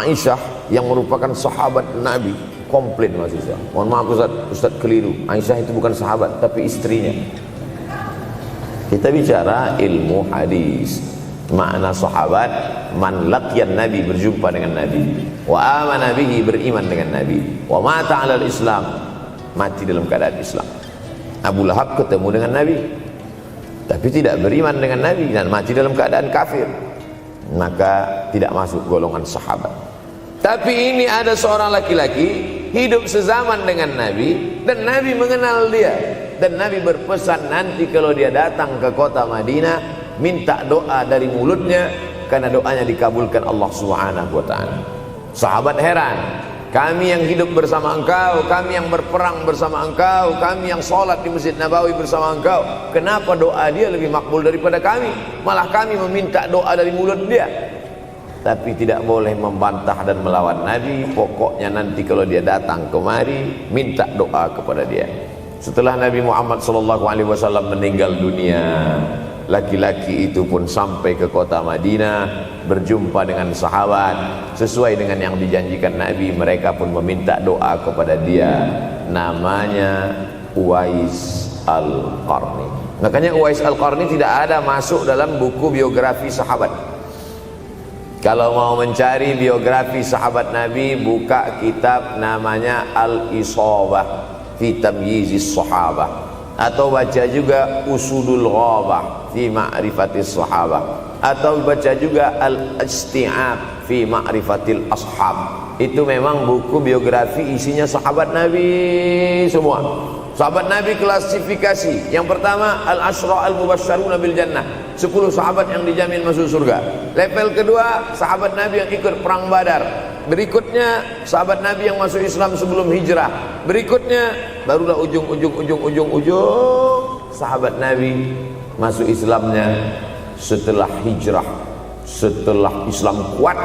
Aisyah yang merupakan sahabat Nabi, komplain Mas Ustaz. Mohon maaf Ustaz keliru. Aisyah itu bukan sahabat tapi istrinya. Kita bicara ilmu hadis. Makna sahabat, man laqiyan Nabi, berjumpa dengan Nabi, wa amana bihi, beriman dengan Nabi, wa mata 'alal Islam, mati dalam keadaan Islam. Abu Lahab ketemu dengan Nabi tapi tidak beriman dengan Nabi dan mati dalam keadaan kafir, maka tidak masuk golongan sahabat. Tapi ini ada seorang laki-laki hidup sezaman dengan Nabi dan Nabi mengenal dia, dan Nabi berpesan nanti kalau dia datang ke kota Madinah minta doa dari mulutnya karena doanya dikabulkan Allah Subhanahu wa taala. Sahabat heran, kami yang hidup bersama engkau, kami yang berperang bersama engkau, kami yang sholat di Masjid Nabawi bersama engkau, kenapa doa dia lebih makbul daripada kami? Malah kami meminta doa dari mulut dia. Tapi tidak boleh membantah dan melawan Nabi. Pokoknya nanti kalau dia datang kemari minta doa kepada dia. Setelah Nabi Muhammad SAW meninggal dunia, laki-laki itu pun sampai ke kota Madinah, berjumpa dengan sahabat. Sesuai dengan yang dijanjikan Nabi, mereka pun meminta doa kepada dia. Namanya Uwais Al-Qarni. Makanya Uwais Al-Qarni tidak ada masuk dalam buku biografi sahabat. Kalau mau mencari biografi sahabat Nabi, buka kitab namanya Al-Isabah fi Tamyizis Sahabah, atau baca juga Usudul Ghabah fi Ma'rifatis Sahabah, atau baca juga Al-Isti'ab fi Ma'rifatil Ashab. Itu memang buku biografi isinya sahabat Nabi semua. Sahabat Nabi klasifikasi. Yang pertama, Al-Ashra Al-Mubasysyaruna bil Jannah, 10 sahabat yang dijamin masuk surga. Level kedua, sahabat Nabi yang ikut perang Badar. Berikutnya, sahabat Nabi yang masuk Islam sebelum hijrah. Berikutnya, barulah ujung sahabat Nabi masuk Islamnya setelah hijrah, setelah Islam kuat,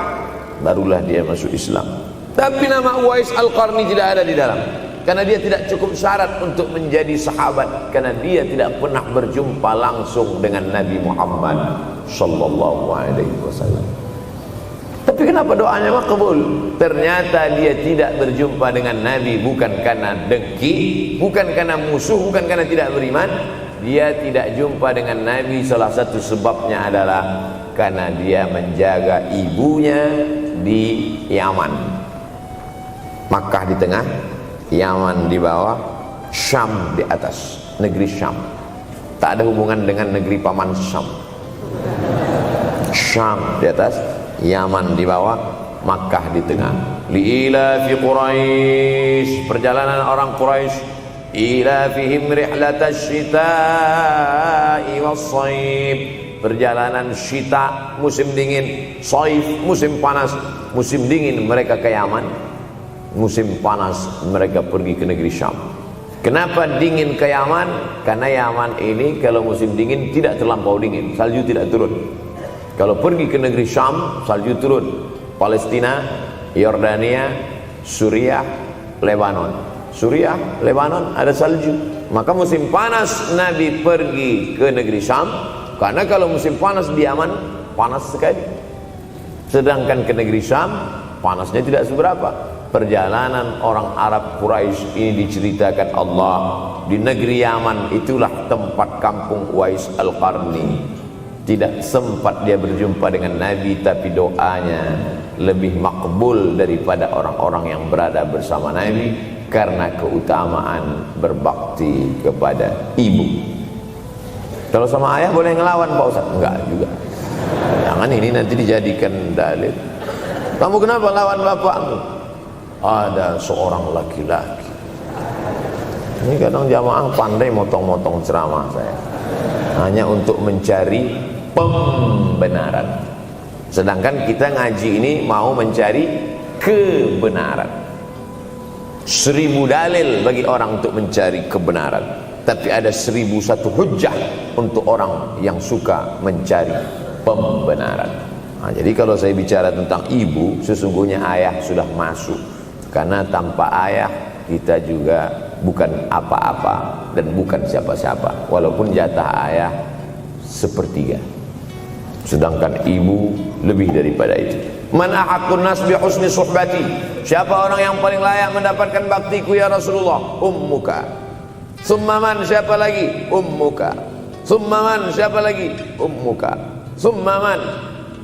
barulah dia masuk Islam. Tapi nama Uwais Al-Qarni tidak ada di dalam, karena dia tidak cukup syarat untuk menjadi sahabat, karena dia tidak pernah berjumpa langsung dengan Nabi Muhammad sallallahu alaihi wasallam. Tapi kenapa doanya makbul? Ternyata dia tidak berjumpa dengan Nabi bukan karena dengki, bukan karena musuh, bukan karena tidak beriman. Dia tidak jumpa dengan Nabi, salah satu sebabnya adalah karena dia menjaga ibunya di Yaman. Makkah di tengah, Yaman di bawah, Syam di atas, negeri Syam. Tak ada hubungan dengan negeri paman Syam. Syam di atas, Yaman di bawah, Makkah di tengah. Liila fi Quraisy, perjalanan orang Quraisy. Ila fihim rihlatash shita'i was-shaib, perjalanan syita musim dingin, shaif musim panas. Musim dingin mereka ke Yaman, musim panas mereka pergi ke negeri Syam. Kenapa dingin ke Yaman? Karena Yaman ini kalau musim dingin tidak terlampau dingin, salju tidak turun. Kalau pergi ke negeri Syam, salju turun. Palestina, Yordania, Suriah, Lebanon. Suriah, Lebanon ada salju. Maka musim panas Nabi pergi ke negeri Syam, karena kalau musim panas di Yaman panas sekali. Sedangkan ke negeri Syam panasnya tidak seberapa. Perjalanan orang Arab Quraisy ini diceritakan Allah, di negeri Yaman itulah tempat kampung Uwais Al-Qarni. Tidak sempat dia berjumpa dengan Nabi, tapi doanya lebih makbul daripada orang-orang yang berada bersama Nabi, karena keutamaan berbakti kepada ibu. Kalau sama ayah boleh ngelawan Pak Ustaz? Enggak juga. Jangan ini nanti dijadikan dalil. Kamu kenapa lawan bapakmu? Ada seorang laki-laki. Ini kadang jamaah pandai motong-motong ceramah saya, hanya untuk mencari pembenaran. Sedangkan kita ngaji ini mau mencari kebenaran. 1000 dalil bagi orang untuk mencari kebenaran, tapi ada 1001 hujjah untuk orang yang suka mencari pembenaran. Nah, jadi kalau saya bicara tentang ibu, sesungguhnya ayah sudah masuk, karena tanpa ayah kita juga bukan apa-apa dan bukan siapa-siapa, walaupun jatah ayah 1/3, sedangkan ibu lebih daripada itu. Man ahaqqun nas bi husni suhbati, siapa orang yang paling layak mendapatkan baktiku ya Rasulullah? Ummuka. Summa man, siapa lagi? Ummuka. Summa man, siapa lagi? Ummuka. Summa man,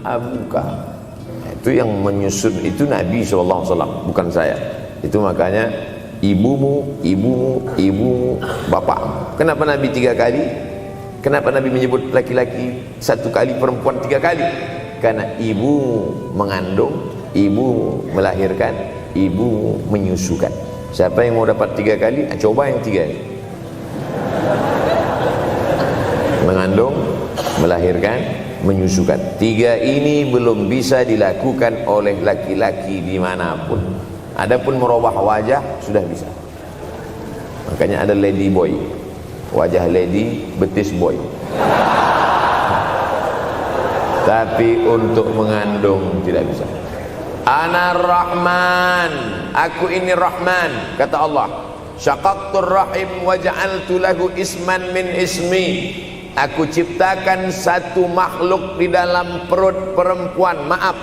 abuka. Itu yang menyusun itu Nabi SAW, bukan saya. Itu makanya ibumu, ibumu, ibumu, bapakmu. Kenapa Nabi 3 kali? Kenapa Nabi menyebut laki-laki 1 kali, perempuan 3 kali? Karena ibu mengandung, ibu melahirkan, ibu menyusukan. Siapa yang mau dapat 3 kali? Coba yang 3 ini. Mengandung, melahirkan, menyusukan. 3 ini belum bisa dilakukan oleh laki-laki dimanapun. Adapun merubah wajah sudah bisa. Makanya ada lady boy, wajah lady, betis boy. Tapi untuk mengandung tidak bisa. Ana Rahman, aku ini Rahman, kata Allah. Syaqaqtur rahim wa ja'altu lahu isman min ismi. Aku ciptakan satu makhluk di dalam perut perempuan, maaf,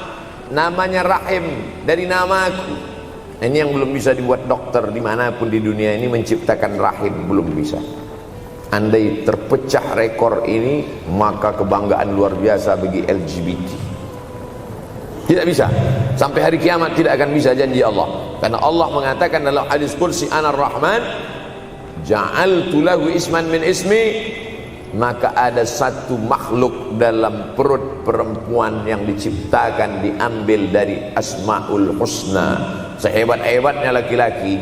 namanya rahim, dari namaku. Ini yang belum bisa dibuat dokter dimanapun di dunia ini, menciptakan rahim, belum bisa. Andai terpecah rekor ini, maka kebanggaan luar biasa bagi LGBT. Tidak bisa, sampai hari kiamat tidak akan bisa, janji Allah. Karena Allah mengatakan dalam hadis qudsi, Ana Rahman ja'altu lahu isman min ismi. Maka ada satu makhluk dalam perut perempuan yang diciptakan, diambil dari Asmaul Husna. Sehebat-hebatnya laki-laki,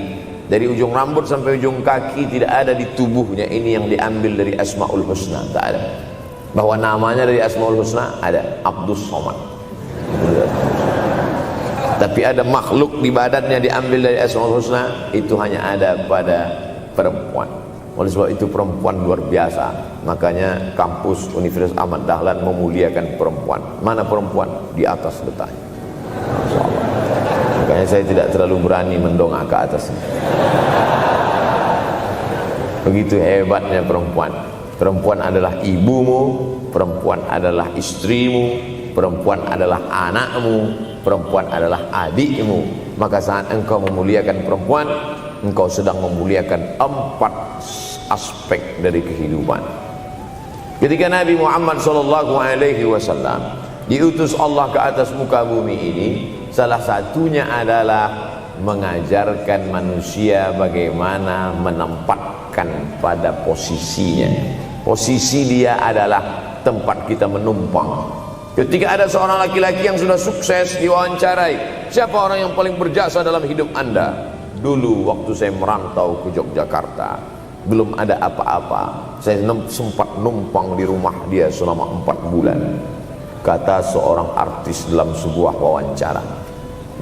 dari ujung rambut sampai ujung kaki tidak ada di tubuhnya ini yang diambil dari Asmaul Husna, tak ada. Bahwa namanya dari Asmaul Husna ada, Abdus Somad. Tapi ada makhluk di badannya diambil dari Asmaul Husna, itu hanya ada pada perempuan. Oleh sebab itu perempuan luar biasa. Makanya kampus Universitas Ahmad Dahlan memuliakan perempuan. Mana perempuan? Di atas letaknya. Makanya saya tidak terlalu berani mendongak ke atas. Begitu hebatnya perempuan. Perempuan adalah ibumu, perempuan adalah istrimu, perempuan adalah anakmu, perempuan adalah adikmu. Maka saat engkau memuliakan perempuan, engkau sedang memuliakan 4 aspek dari kehidupan. Ketika Nabi Muhammad SAW diutus Allah ke atas muka bumi ini, salah satunya adalah mengajarkan manusia bagaimana menempatkan pada posisinya. Posisi dia adalah tempat kita menumpang. Ketika ada seorang laki-laki yang sudah sukses diwawancarai, siapa orang yang paling berjasa dalam hidup Anda? Dulu waktu saya merantau ke Yogyakarta, belum ada apa-apa, saya sempat numpang di rumah dia selama 4 bulan, kata seorang artis dalam sebuah wawancara.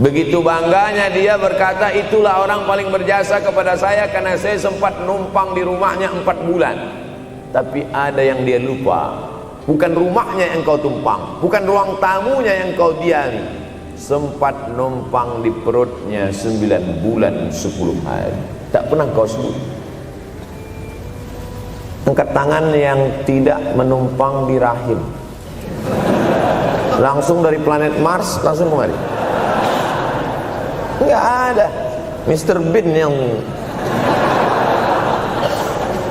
Begitu bangganya dia berkata, itulah orang paling berjasa kepada saya karena saya sempat numpang di rumahnya 4 bulan. Tapi ada yang dia lupa, bukan rumahnya yang kau tumpang, bukan ruang tamunya yang kau diami, sempat numpang di perutnya 9 bulan 10 hari. Tak pernah kau sebut. Angkat tangan yang tidak menumpang di rahim, langsung dari planet Mars langsung kemari. Enggak ada. Mr. Bean yang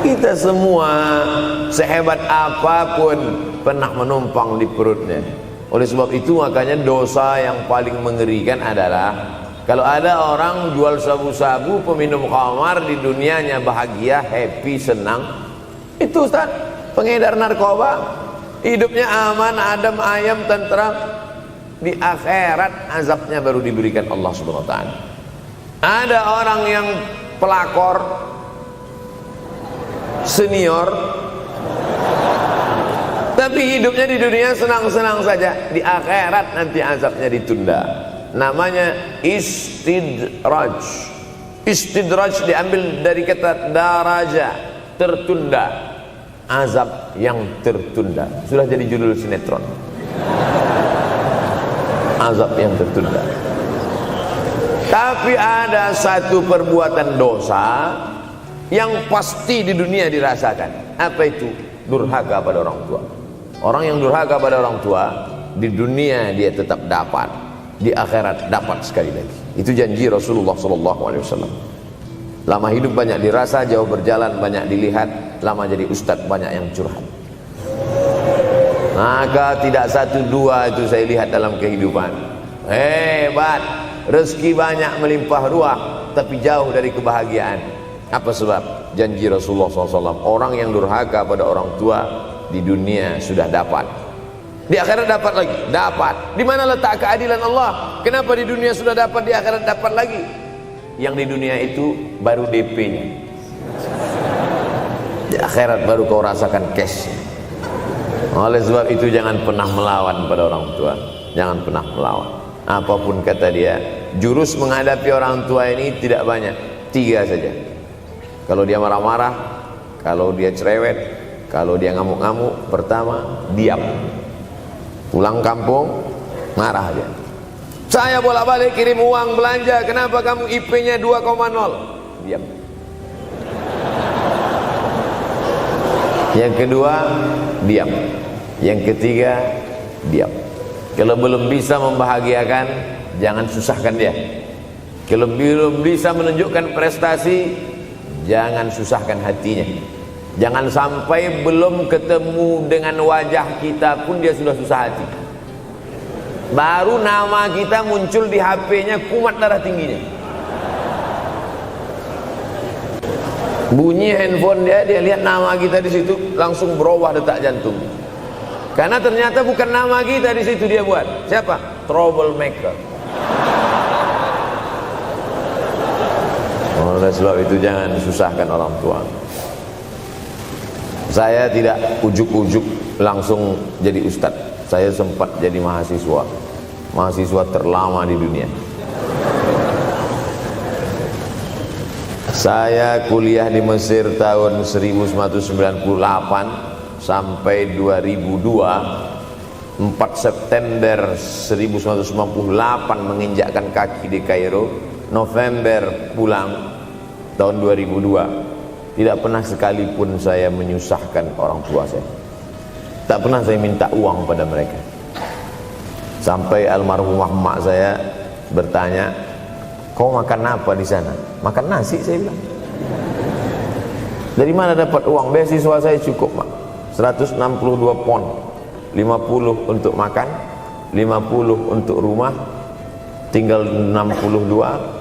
kita semua sehebat apapun pernah menumpang di perutnya. Oleh sebab itu makanya dosa yang paling mengerikan adalah kalau ada orang jual sabu-sabu, peminum khamar, di dunianya bahagia, happy, senang. Itu Ustaz, pengedar narkoba, hidupnya aman, adem, ayam, tentram. Di akhirat azabnya baru diberikan Allah Subhanahu wa taala. Ada orang yang pelakor senior, tapi hidupnya di dunia senang-senang saja. Di akhirat nanti azabnya ditunda. Namanya istidraj. Istidraj diambil dari kata daraja, tertunda. Azab yang tertunda. Sudah jadi judul sinetron. Azab yang tertunda. Tapi ada satu perbuatan dosa yang pasti di dunia dirasakan. Apa itu? Durhaka pada orang tua. Orang yang durhaka pada orang tua, di dunia dia tetap dapat, di akhirat dapat sekali lagi. Itu janji Rasulullah SAW. Lama hidup banyak dirasa, jauh berjalan banyak dilihat, lama jadi ustadz banyak yang curhat. Maka tidak satu dua itu saya lihat dalam kehidupan. Hebat, rezeki banyak melimpah ruah, tapi jauh dari kebahagiaan. Apa sebab? Janji Rasulullah SAW, orang yang durhaka pada orang tua di dunia sudah dapat, di akhirat dapat lagi, dapat. Di mana letak keadilan Allah? Kenapa di dunia sudah dapat, di akhirat dapat lagi? Yang di dunia itu baru DP-nya, di akhirat baru kau rasakan cash. Oleh sebab itu jangan pernah melawan pada orang tua, jangan pernah melawan. Apapun kata dia, jurus menghadapi orang tua ini tidak banyak, 3 saja. Kalau dia marah-marah, kalau dia cerewet, kalau dia ngamuk-ngamuk, pertama diam. Pulang kampung marah aja. Saya bolak-balik kirim uang belanja, kenapa kamu IP-nya 2,0? Diam. Yang kedua, diam. Yang ketiga, diam. Kalau belum bisa membahagiakan, jangan susahkan dia. Kalau belum bisa menunjukkan prestasi, jangan susahkan hatinya. Jangan sampai belum ketemu dengan wajah kita pun dia sudah susah hati. Baru nama kita muncul di HP-nya, kumat darah tingginya. Bunyi handphone dia lihat nama kita di situ, langsung berubah detak jantung. Karena ternyata bukan nama kita di situ dia buat. Siapa? Troublemaker. Oleh sebab itu jangan susahkan orang tua. Saya tidak ujuk-ujuk langsung jadi ustadz. Saya sempat jadi mahasiswa terlama di dunia. Saya kuliah di Mesir tahun 1998 sampai 2002. 4 September 1998 menginjakkan kaki di Kairo. November pulang tahun 2002. Tidak pernah sekalipun saya menyusahkan orang tua saya. Tak pernah saya minta uang pada mereka. Sampai almarhumah mak saya bertanya, kau makan apa di sana? Makan nasi, saya bilang. Dari mana dapat uang? Beasiswa saya cukup, mak. 162 pon. 50 untuk makan, 50 untuk rumah, tinggal 62.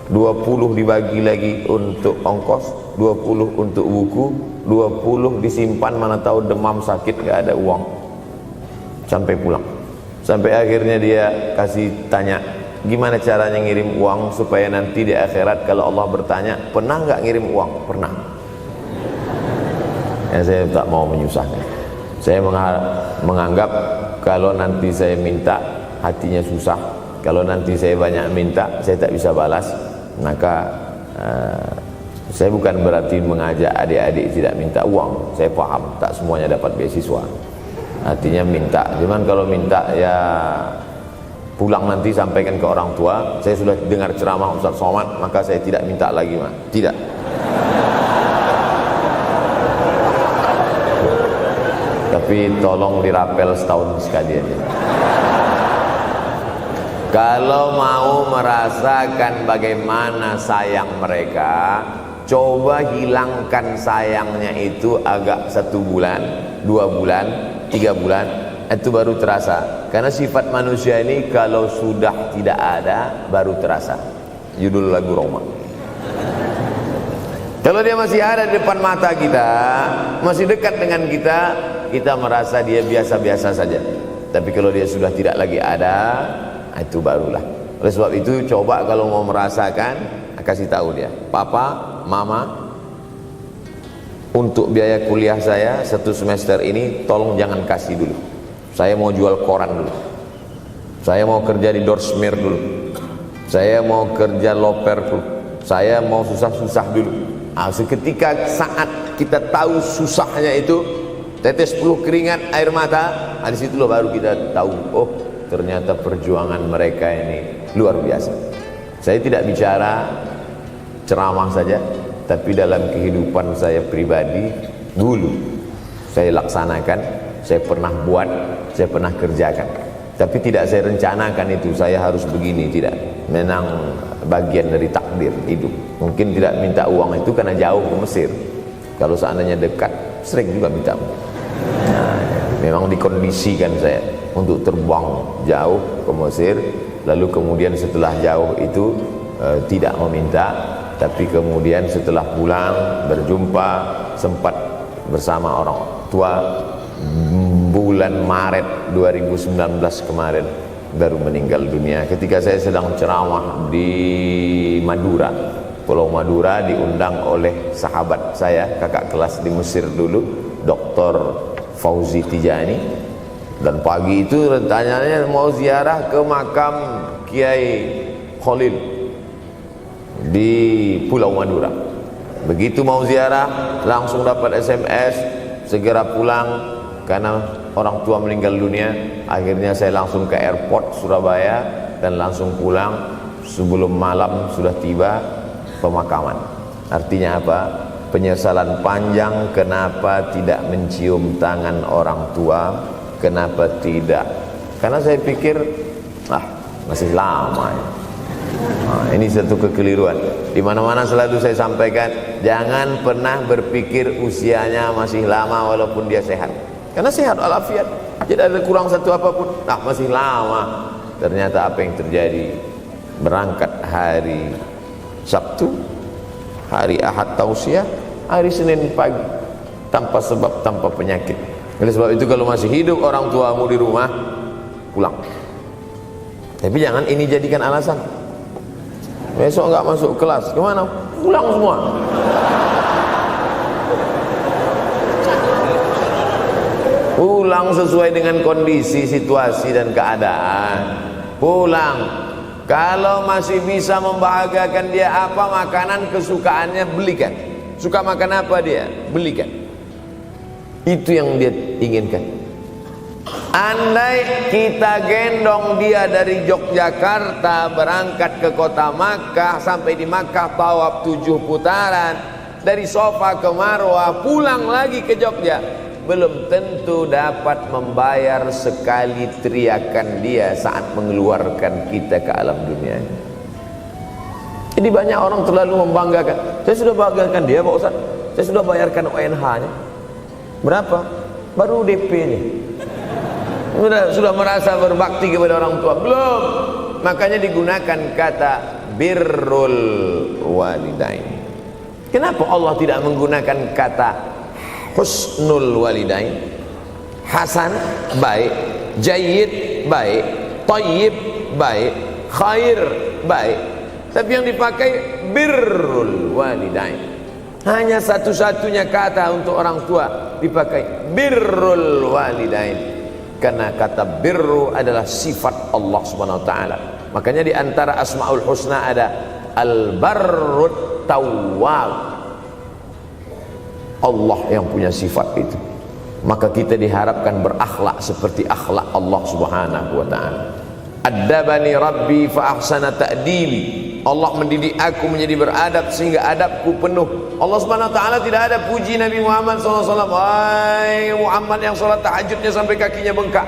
20 dibagi lagi untuk ongkos, 20 untuk buku, 20 disimpan, mana tahu demam sakit gak ada uang. Sampai pulang. Sampai akhirnya dia kasih tanya, gimana caranya ngirim uang supaya nanti di akhirat kalau Allah bertanya, pernah gak ngirim uang? Pernah. Ya, saya tak mau menyusahkan. Saya menganggap kalau nanti saya minta hatinya susah, kalau nanti saya banyak minta saya tak bisa balas, maka saya bukan berarti mengajak adik-adik tidak minta uang. Saya paham tak semuanya dapat beasiswa, artinya minta. Cuman kalau minta ya pulang nanti sampaikan ke orang tua, saya sudah dengar ceramah Ustaz Somad, maka saya tidak minta lagi, mah. Tidak. Tapi tolong dirapel setahun sekali aja. Kalau mau merasakan bagaimana sayang mereka, coba hilangkan sayangnya itu agak 1 bulan, 2 bulan, 3 bulan, itu baru terasa. Karena sifat manusia ini kalau sudah tidak ada baru terasa. Judul lagu Roma. Kalau dia masih ada di depan mata kita, masih dekat dengan kita, kita merasa dia biasa-biasa saja. Tapi kalau dia sudah tidak lagi ada, itu barulah. Oleh sebab itu coba kalau mau merasakan, kasih tahu dia, papa, mama, untuk biaya kuliah saya 1 semester ini tolong jangan kasih dulu. Saya mau jual koran dulu. Saya mau kerja di Dorsmir dulu. Saya mau kerja loper dulu. Saya mau susah-susah dulu. Seketika saat kita tahu susahnya itu, tetes peluh keringat, air mata, di situ loh baru kita tahu, oh ternyata perjuangan mereka ini luar biasa. Saya tidak bicara ceramah saja, tapi dalam kehidupan saya pribadi dulu saya laksanakan, saya pernah buat, saya pernah kerjakan. Tapi tidak saya rencanakan itu, saya harus begini, tidak. Memang bagian dari takdir hidup. Mungkin tidak minta uang itu karena jauh ke Mesir. Kalau seandainya dekat, sering juga minta. Nah, memang dikondisikan saya untuk terbang jauh ke Mesir, lalu kemudian setelah jauh itu tidak meminta, tapi kemudian setelah pulang berjumpa, sempat bersama orang tua. Bulan Maret 2019 kemarin baru meninggal dunia ketika saya sedang ceramah di Madura, Pulau Madura, diundang oleh sahabat saya, kakak kelas di Mesir dulu, Dr. Fauzi Tijani. Dan pagi itu rencananya mau ziarah ke makam Kiai Khalil di Pulau Madura. Begitu mau ziarah langsung dapat SMS segera pulang karena orang tua meninggal dunia. Akhirnya saya langsung ke airport Surabaya dan langsung pulang. Sebelum malam sudah tiba pemakaman. Artinya apa? Penyesalan panjang, kenapa tidak mencium tangan orang tua, kenapa tidak. Karena saya pikir masih lama ya. Nah, ini satu kekeliruan. Di mana-mana selalu saya sampaikan, jangan pernah berpikir usianya masih lama walaupun dia sehat. Karena sehat walafiat, tidak ada kurang satu apapun. Masih lama. Ternyata apa yang terjadi? Berangkat hari Sabtu, hari Ahad tausiah, hari Senin pagi, tanpa sebab, tanpa penyakit. Oleh sebab itu kalau masih hidup orang tuamu di rumah, pulang. Tapi jangan ini jadikan alasan. Besok nggak masuk kelas, kemana? Pulang semua. Pulang sesuai dengan kondisi, situasi dan keadaan. Pulang. Kalau masih bisa membahagiakan dia apa makanan kesukaannya, belikan. Suka makan apa dia, belikan. Itu yang dia inginkan. Andai kita gendong dia dari Yogyakarta berangkat ke kota Makkah, sampai di Makkah tawaf 7 putaran, dari Safa ke Marwah, pulang lagi ke Jogja, belum tentu dapat membayar sekali teriakan dia saat mengeluarkan kita ke alam dunia. Jadi banyak orang terlalu membanggakan. Saya sudah banggakan dia Pak Ustaz, saya sudah bayarkan ONH-nya. Berapa? Baru DP-nya. Sudah merasa berbakti kepada orang tua? Belum. Makanya digunakan kata birrul walidain. Kenapa Allah tidak menggunakan kata husnul walidain? Hasan baik, jayyid baik, thayyib baik, khair baik. Tapi yang dipakai birrul walidain. Hanya satu-satunya kata untuk orang tua dipakai birrul walidain. Karena kata birru adalah sifat Allah Subhanahu wa taala. Makanya di antara Asmaul Husna ada Al-Barrut Tawwab. Allah yang punya sifat itu. Maka kita diharapkan berakhlak seperti akhlak Allah Subhanahu wa taala. Addabani Rabbi fa ahsana ta'dibi. Allah mendidik aku menjadi beradab sehingga adabku penuh. Allah Subhanahu wa taala tidak ada puji Nabi Muhammad SAW. Hai Muhammad yang salat tahajudnya sampai kakinya bengkak.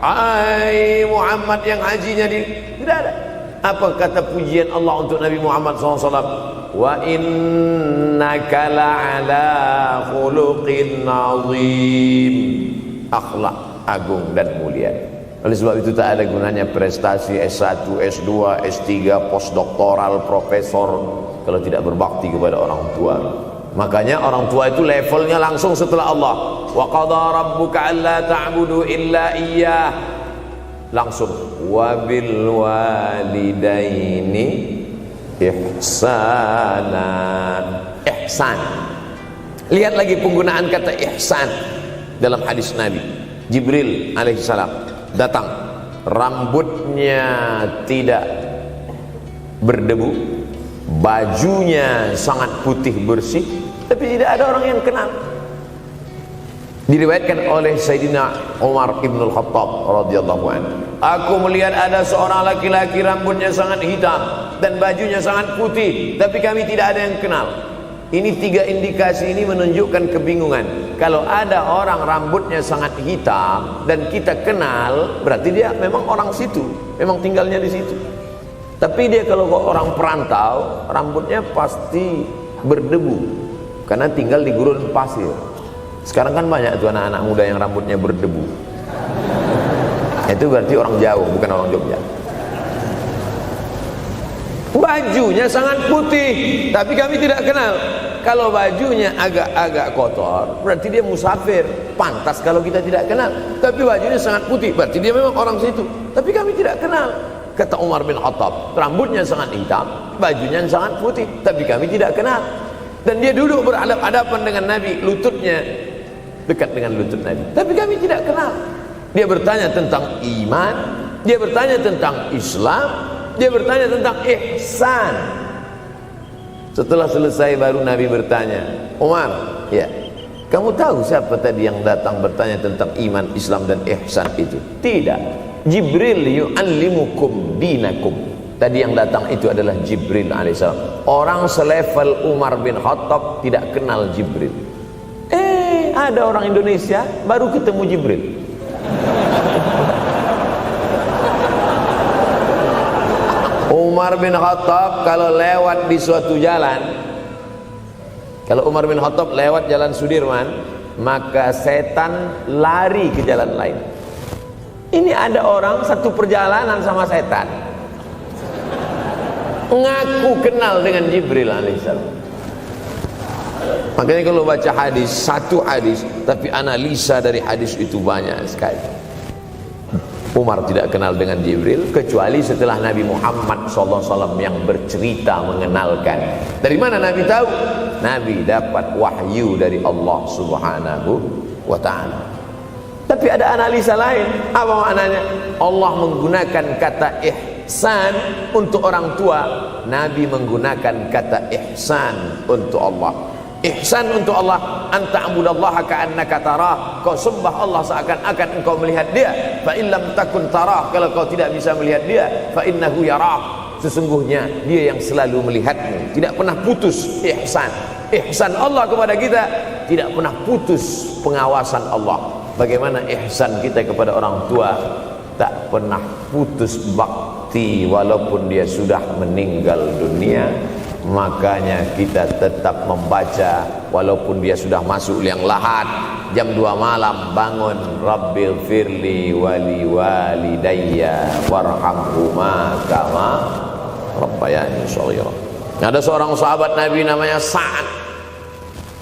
Hai Muhammad yang hajinya tidak ada. Apa kata pujian Allah untuk Nabi Muhammad SAW? Wa innaka la'ala khuluqin azim. Akhlak agung dan mulia. Oleh sebab itu tak ada gunanya prestasi S1, S2, S3, postdoktoral, profesor kalau tidak berbakti kepada orang tua. Makanya orang tua itu levelnya langsung setelah Allah. Wa qadha rabbuka alla ta'budu illa iyyah. Langsung wa bil walidaini ihsana. Ihsan. Lihat lagi penggunaan kata ihsan dalam hadis Nabi. Jibril alaihissalam datang, rambutnya tidak berdebu, bajunya sangat putih bersih, tapi tidak ada orang yang kenal. Diriwayatkan oleh Sayyidina Umar ibn al-Khattab radhiyallahu anhu, aku melihat ada seorang laki-laki rambutnya sangat hitam dan bajunya sangat putih, tapi kami tidak ada yang kenal. Ini tiga indikasi ini menunjukkan kebingungan. Kalau ada orang rambutnya sangat hitam dan kita kenal, berarti dia memang orang situ, memang tinggalnya di situ. Tapi dia kalau orang perantau, rambutnya pasti berdebu karena tinggal di gurun pasir. Sekarang kan banyak tuh anak-anak muda yang rambutnya berdebu. Itu berarti orang jauh, bukan orang Jogja. Bajunya sangat putih, tapi kami tidak kenal. Kalau bajunya agak-agak kotor, berarti dia musafir. Pantas kalau kita tidak kenal. Tapi bajunya sangat putih, berarti dia memang orang situ. Tapi kami tidak kenal. Kata Umar bin Khattab, rambutnya sangat hitam, bajunya sangat putih, tapi kami tidak kenal. Dan dia duduk berhadapan-hadapan dengan Nabi, lututnya dekat dengan lutut Nabi, tapi kami tidak kenal. Dia bertanya tentang iman, dia bertanya tentang Islam, dia bertanya tentang ihsan. Setelah selesai baru Nabi bertanya, Umar, ya, kamu tahu siapa tadi yang datang bertanya tentang iman, Islam dan ihsan itu? Tidak, Jibril yu'allimukum dinakum. Tadi yang datang itu adalah Jibril alaihissalam. Orang selevel Umar bin Khattab tidak kenal Jibril. Ada orang Indonesia baru ketemu Jibril. Umar bin Khattab kalau lewat di suatu jalan, kalau Umar bin Khattab lewat jalan Sudirman, maka setan lari ke jalan lain. Ini ada orang satu perjalanan sama setan, ngaku kenal dengan Jibril alaihissalam. Makanya kalau baca hadis, satu hadis, tapi analisa dari hadis itu banyak sekali. Umar tidak kenal dengan Jibril kecuali setelah Nabi Muhammad SAW yang bercerita mengenalkan. Dari mana Nabi tahu? Nabi dapat wahyu dari Allah Subhanahu wa ta'ala. Tapi ada analisa lain. Apa maknanya? Allah menggunakan kata ihsan untuk orang tua, Nabi menggunakan kata ihsan untuk Allah. Ihsan untuk Allah, anta'budallaha ka'annaka tarah, kau sembah Allah seakan-akan engkau melihat dia. Fa in lam takun tarah, kalau kau tidak bisa melihat dia, fa innahu yarah, sesungguhnya dia yang selalu melihatmu, tidak pernah putus. Ihsan, ihsan Allah kepada kita, tidak pernah putus pengawasan Allah. Bagaimana ihsan kita kepada orang tua? Tak pernah putus bakti walaupun dia sudah meninggal dunia. Makanya kita tetap membaca walaupun dia sudah masuk liang lahat, jam 2 malam bangun, Rabbil firli wali walidayya warhamhuma kama rabbayani shaghira. Ada seorang sahabat Nabi namanya Sa'ad.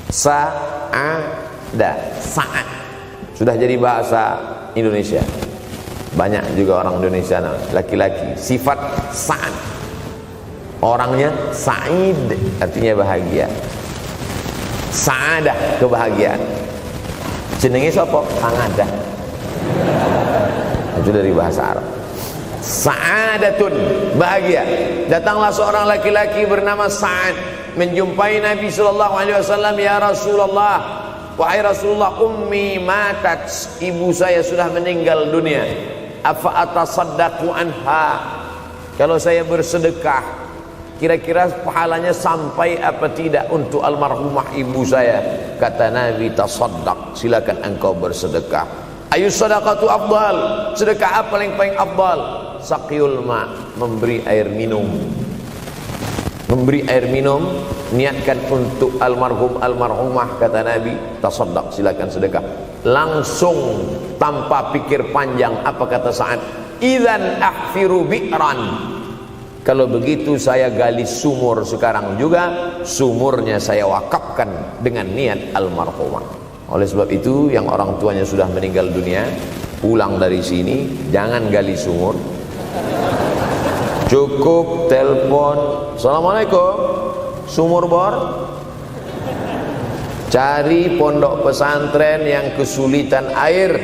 Sa'ad sudah jadi bahasa Indonesia. Banyak juga orang Indonesia laki-laki sifat Sa'ad. Orangnya Sa'id, artinya bahagia. Sa'adah, kebahagiaan. Jenenge sapa? Sangadah. Itu dari bahasa Arab. Sa'adatun, bahagia. Datanglah seorang laki-laki bernama Sa'ad menjumpai Nabi SAW. Ya Rasulullah, wahai Rasulullah, ummi matat, ibu saya sudah meninggal dunia. Afa atasaddaqu anha, kalau saya bersedekah kira-kira pahalanya sampai apa tidak untuk almarhumah ibu saya? Kata Nabi, tasaddaq, silakan engkau bersedekah. Ayu sadaqatu afdal, sedekah apa yang paling afdal? Saqiyul ma, memberi air minum. Memberi air minum, niatkan untuk almarhum almarhumah, kata Nabi, tasaddaq, silakan sedekah. Langsung tanpa pikir panjang, apa kata Sa'ad? Idzan ahfiru bi'ran, kalau begitu saya gali sumur sekarang juga, sumurnya saya wakafkan dengan niat almarhumah. Oleh sebab itu, yang orang tuanya sudah meninggal dunia, pulang dari sini jangan gali sumur, cukup telepon, assalamualaikum, sumur bor. Cari pondok pesantren yang kesulitan air,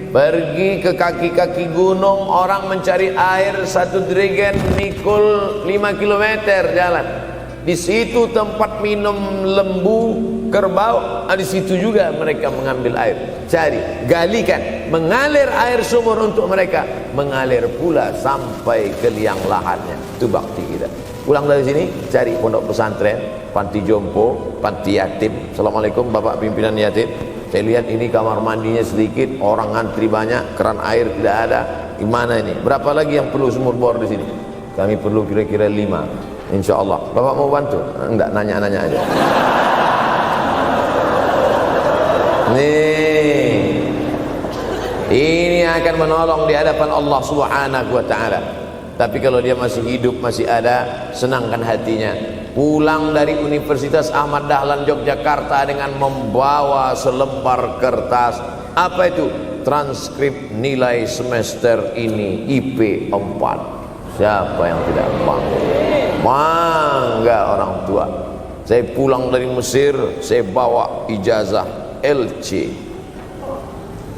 pergi ke kaki-kaki gunung, orang mencari air, satu jerigen mikul 5 km jalan. Di situ tempat minum lembu, kerbau, di situ juga mereka mengambil air. Cari, galikan, mengalir air sumur untuk mereka, mengalir pula sampai ke liang lahatnya. Itu bakti kita. Pulang dari sini cari pondok pesantren, panti jompo, panti yatim. Assalamualaikum Bapak pimpinan yatim, saya lihat ini kamar mandinya sedikit, orang antri banyak, keran air tidak ada. Gimana ini? Berapa lagi yang perlu sumur bor di sini? Kami perlu kira-kira 5. Insya Allah. Bapak mau bantu? Enggak, nanya-nanya aja. Nih, ini akan menolong di hadapan Allah Subhanahu wa Ta'ala. Tapi kalau dia masih hidup, masih ada, senangkan hatinya. Pulang dari Universitas Ahmad Dahlan Yogyakarta dengan membawa selembar kertas. Apa itu? Transkrip nilai semester ini IP 4. Siapa yang tidak bangga? Bangga orang tua. Saya pulang dari Mesir, saya bawa ijazah LC.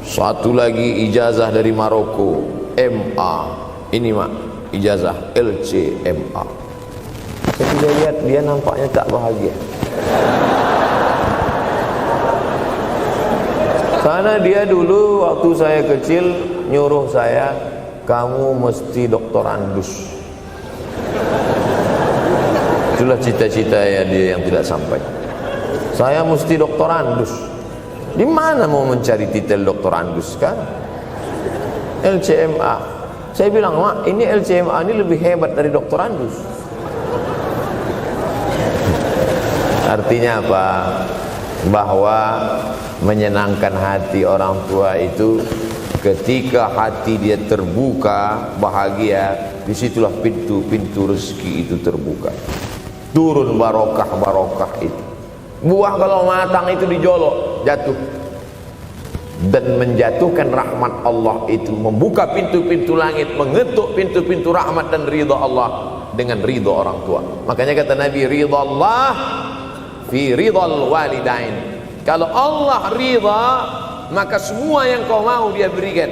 Satu lagi ijazah dari Maroko, MA. Ini mak, ijazah LC MA. Ketika lihat dia nampaknya tak bahagia. Karena dia dulu waktu saya kecil nyuruh saya, kamu mesti doktorandus. Itulah cita-cita ya dia yang tidak sampai. Saya mesti doktorandus. Di mana mau mencari titel doktorandus kan? LCMA. Saya bilang, mak, ini LCMA ini lebih hebat dari doktorandus. Artinya apa? Bahwa menyenangkan hati orang tua itu ketika hati dia terbuka, bahagia, disitulah pintu-pintu rezeki itu terbuka. Turun barokah-barokah itu. Buah kalau matang itu dijolok, jatuh. Dan menjatuhkan rahmat Allah itu, membuka pintu-pintu langit, mengetuk pintu-pintu rahmat dan ridha Allah dengan ridha orang tua. Makanya kata Nabi, ridha Allah fi ridhal walidain. Kalau Allah ridha, maka semua yang kau mau dia berikan.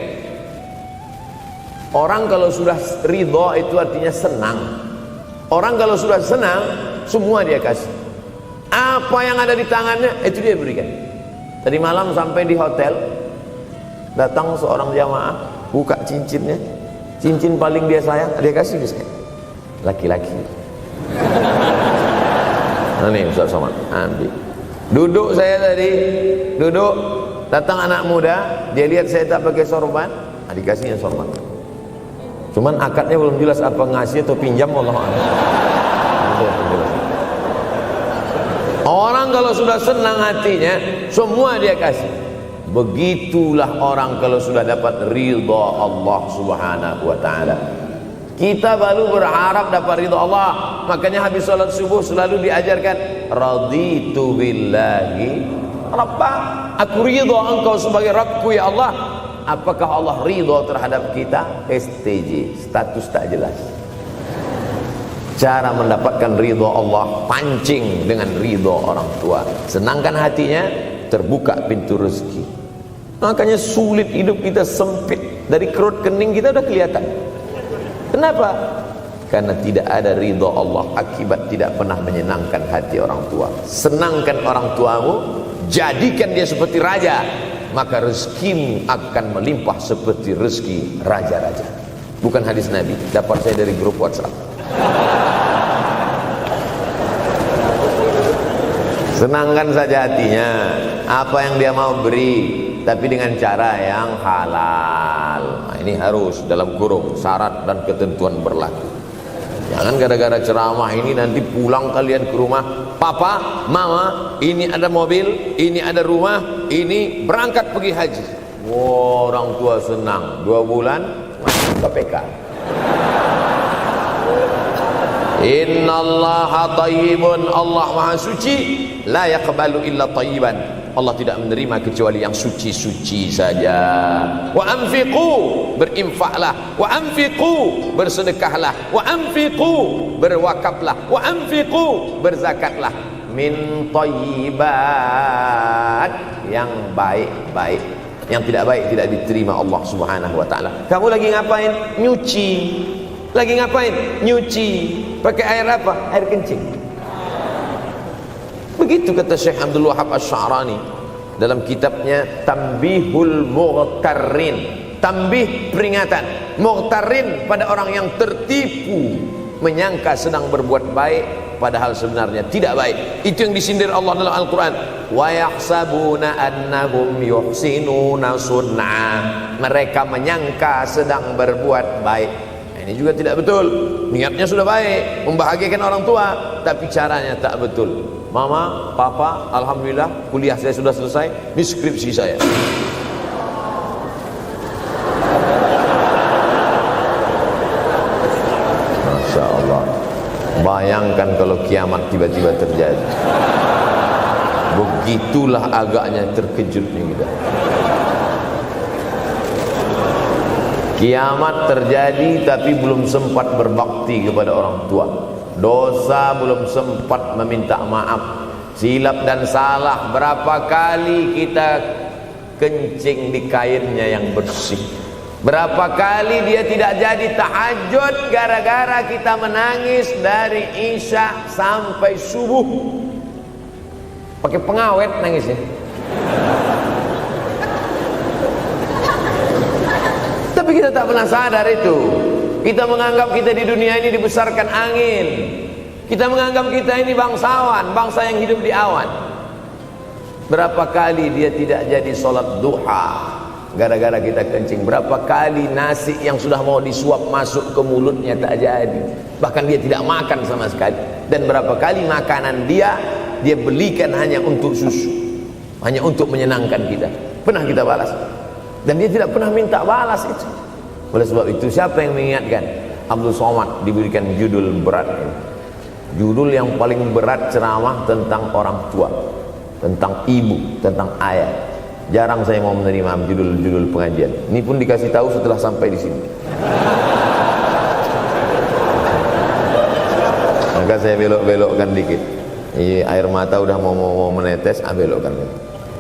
Orang kalau sudah ridha itu artinya senang. Orang kalau sudah senang, semua dia kasih. Apa yang ada di tangannya, itu dia berikan. Tadi malam sampai di hotel, datang seorang jamaah, buka cincinnya. Cincin paling dia sayang, dia kasih ke saya. Laki-laki. Nah nih Ustaz Somad, ambil. Duduk saya tadi, duduk, datang anak muda, dia lihat saya tak pakai sorban, dikasihnya sorban. Cuman akadnya belum jelas apa ngasih atau pinjam, Allah a'lam. Orang kalau sudah senang hatinya, semua dia kasih. Begitulah orang kalau sudah dapat ridha Allah Subhanahu wa Ta'ala. Kita baru berharap dapat ridha Allah. Makanya habis salat subuh selalu diajarkan, raditu billahi rabba. Aku ridha engkau sebagai Rabbku ya Allah. Apakah Allah ridha terhadap kita? STJ, status tak jelas. Cara mendapatkan ridha Allah, pancing dengan ridha orang tua. Senangkan hatinya, terbuka pintu rezeki. Makanya sulit hidup kita, sempit. Dari kerut kening kita udah kelihatan. Kenapa? Karena tidak ada ridha Allah akibat tidak pernah menyenangkan hati orang tua. Senangkan orang tuamu, jadikan dia seperti raja, maka rezekimu akan melimpah seperti rezeki raja-raja. Bukan hadis Nabi, dapat saya dari grup WhatsApp. Senangkan saja hatinya, apa yang dia mau beri, tapi dengan cara yang halal. Nah, ini harus dalam kurung syarat dan ketentuan berlaku. Jangan gara-gara ceramah ini nanti pulang kalian ke rumah, papa, mama, ini ada mobil, ini ada rumah, ini berangkat pergi haji. Wow, orang tua senang, 2 bulan masuk KPK. Innallaha thayyibun, Allah maha suci, la yaqbalu illa thayyiban. Allah tidak menerima kecuali yang suci-suci saja. Wa anfiqu, berinfaklah. Wa anfiqu, bersedekahlah. Wa anfiqu, berwakaflah. Wa anfiqu, berzakatlah. Min thayyibat, yang baik-baik. Yang tidak baik tidak diterima Allah Subhanahu wa Ta'ala. Kamu lagi ngapain? Nyuci. Lagi ngapain? Nyuci. Pakai air apa? Air kencing. Begitu kata Syekh Abdul Wahab Asy-Sya'rani dalam kitabnya Tanbihul Mughtarrin. Tanbih, peringatan. Mughtarrin, pada orang yang tertipu menyangka sedang berbuat baik padahal sebenarnya tidak baik. Itu yang disindir Allah dalam Al-Quran. Wa yahsabuna annahum yuhsinuna sun'a. Mereka menyangka sedang berbuat baik. Nah, ini juga tidak betul. Niatnya sudah baik, membahagiakan orang tua, tapi caranya tak betul. Mama, papa, alhamdulillah kuliah saya sudah selesai, ini skripsi saya. Masya Allah. Bayangkan kalau kiamat tiba-tiba terjadi. Begitulah agaknya terkejutnya kita. Kiamat terjadi tapi belum sempat berbakti kepada orang tua. Dosa belum sempat meminta maaf. Silap dan salah berapa kali kita kencing di kainnya yang bersih. Berapa kali dia tidak jadi tahajud gara-gara kita menangis dari isya sampai subuh. Pakai pengawet nangisnya. Tapi kita tak pernah sadar itu. Kita menganggap kita di dunia ini dibesarkan angin. Kita menganggap kita ini bangsawan, bangsa yang hidup di awan. Berapa kali dia tidak jadi sholat duha gara-gara kita kencing. Berapa kali nasi yang sudah mau disuap masuk ke mulutnya tak jadi. Bahkan dia tidak makan sama sekali. Dan berapa kali makanan dia belikan hanya untuk susu, hanya untuk menyenangkan kita. Pernah kita balas. Dan dia tidak pernah minta balas itu. Oleh sebab itu siapa yang mengingatkan? Abdul Somad diberikan judul berat ini. Judul yang paling berat ceramah tentang orang tua, tentang ibu, tentang ayah. Jarang saya mau menerima judul-judul pengajian. Ini pun dikasih tahu setelah sampai di sini. Maka saya belok-belokkan dikit. Air mata udah mau menetes, belokkan.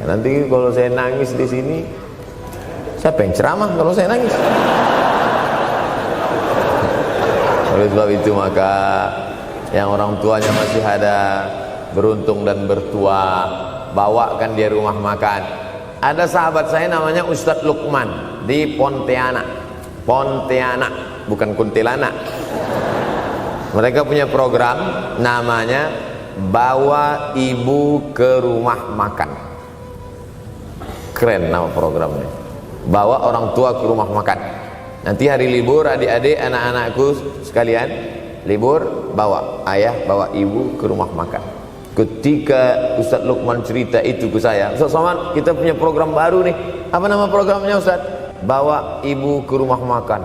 Nanti kalau saya nangis di sini, siapa yang ceramah kalau saya nangis? Oleh sebab itu maka yang orang tuanya masih ada, beruntung dan bertua, bawakan dia rumah makan. Ada sahabat saya namanya Ustadz Lukman di Pontianak, bukan Kuntilanak. Mereka punya program namanya Bawa Ibu ke Rumah Makan. Keren nama programnya. Bawa orang tua ke rumah makan. Nanti hari libur adik-adik, anak-anakku sekalian libur, bawa ayah, bawa ibu ke rumah makan. Ketika Ustadz Lukman cerita itu ke saya, Ustadz Somad, kita punya program baru nih. Apa nama programnya Ustadz? Bawa ibu ke rumah makan.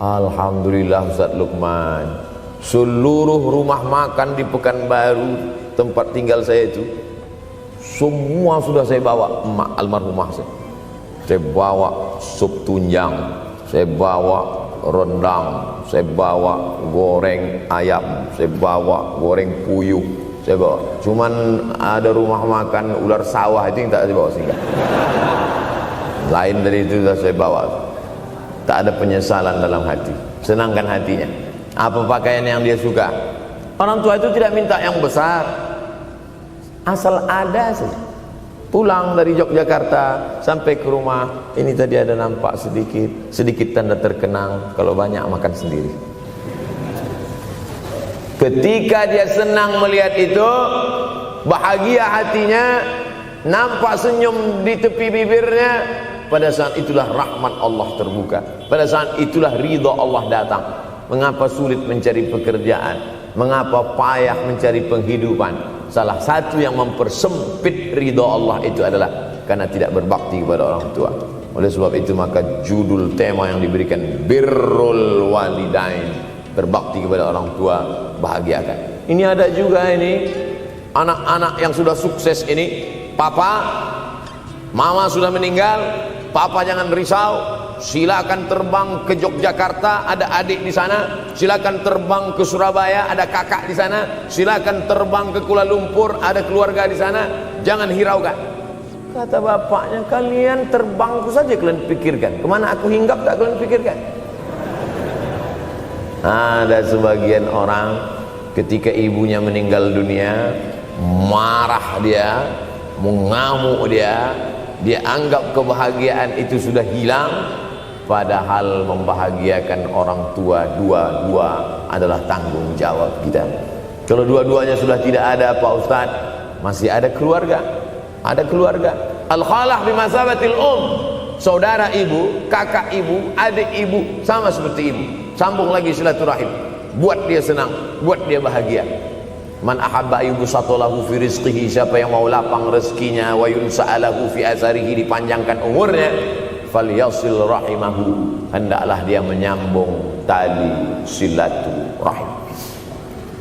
Alhamdulillah Ustadz Lukman, seluruh rumah makan di Pekanbaru tempat tinggal saya itu, semua sudah saya bawa. Emak almarhumah saya bawa sup tunjang, saya bawa rendang, saya bawa goreng ayam, saya bawa goreng puyuh, saya bawa. Cuman ada rumah makan ular sawah itu yang tak saya bawa singgah. Lain dari itu sudah saya bawa. Tak ada penyesalan dalam hati, senangkan hatinya. Apa pakaian yang dia suka. Orang tua itu tidak minta yang besar, asal ada saja. Pulang dari Yogyakarta sampai ke rumah, ini tadi ada nampak sedikit tanda terkenang. Kalau banyak makan sendiri. Ketika dia senang melihat itu, bahagia hatinya, nampak senyum di tepi bibirnya, pada saat itulah rahmat Allah terbuka. Pada saat itulah ridha Allah datang. Mengapa sulit mencari pekerjaan? Mengapa payah mencari penghidupan? Salah satu yang mempersempit ridha Allah itu adalah karena tidak berbakti kepada orang tua. Oleh sebab itu maka judul tema yang diberikan birrul walidain, berbakti kepada orang tua, bahagiakan. Ini ada juga ini anak-anak yang sudah sukses ini, papa, mama sudah meninggal, papa jangan risau, silakan terbang ke Yogyakarta, ada adik di sana. Silakan terbang ke Surabaya, ada kakak di sana. Silakan terbang ke Kuala Lumpur, ada keluarga di sana. Jangan hiraukan. Kata bapaknya, kalian terbangku saja kalian pikirkan. Kemana aku hinggap tak kalian pikirkan. Ada sebagian orang ketika ibunya meninggal dunia, marah dia, mengamuk dia anggap kebahagiaan itu sudah hilang. Padahal membahagiakan orang tua dua adalah tanggung jawab kita. Kalau dua-duanya sudah tidak ada Pak Ustadz, masih ada keluarga. Ada keluarga. Al-khalah bimasabatil saudara ibu, kakak ibu, adik ibu, sama seperti ibu. Sambung lagi silaturahim, buat dia senang, buat dia bahagia. Man ahabba yubsatalahu fi rizqihi, siapa yang mau lapang rezekinya, wa yunsa'alahu fi asarihi, dipanjangkan umurnya, falyasil rahimahu, hendaklah dia menyambung tali silaturahim.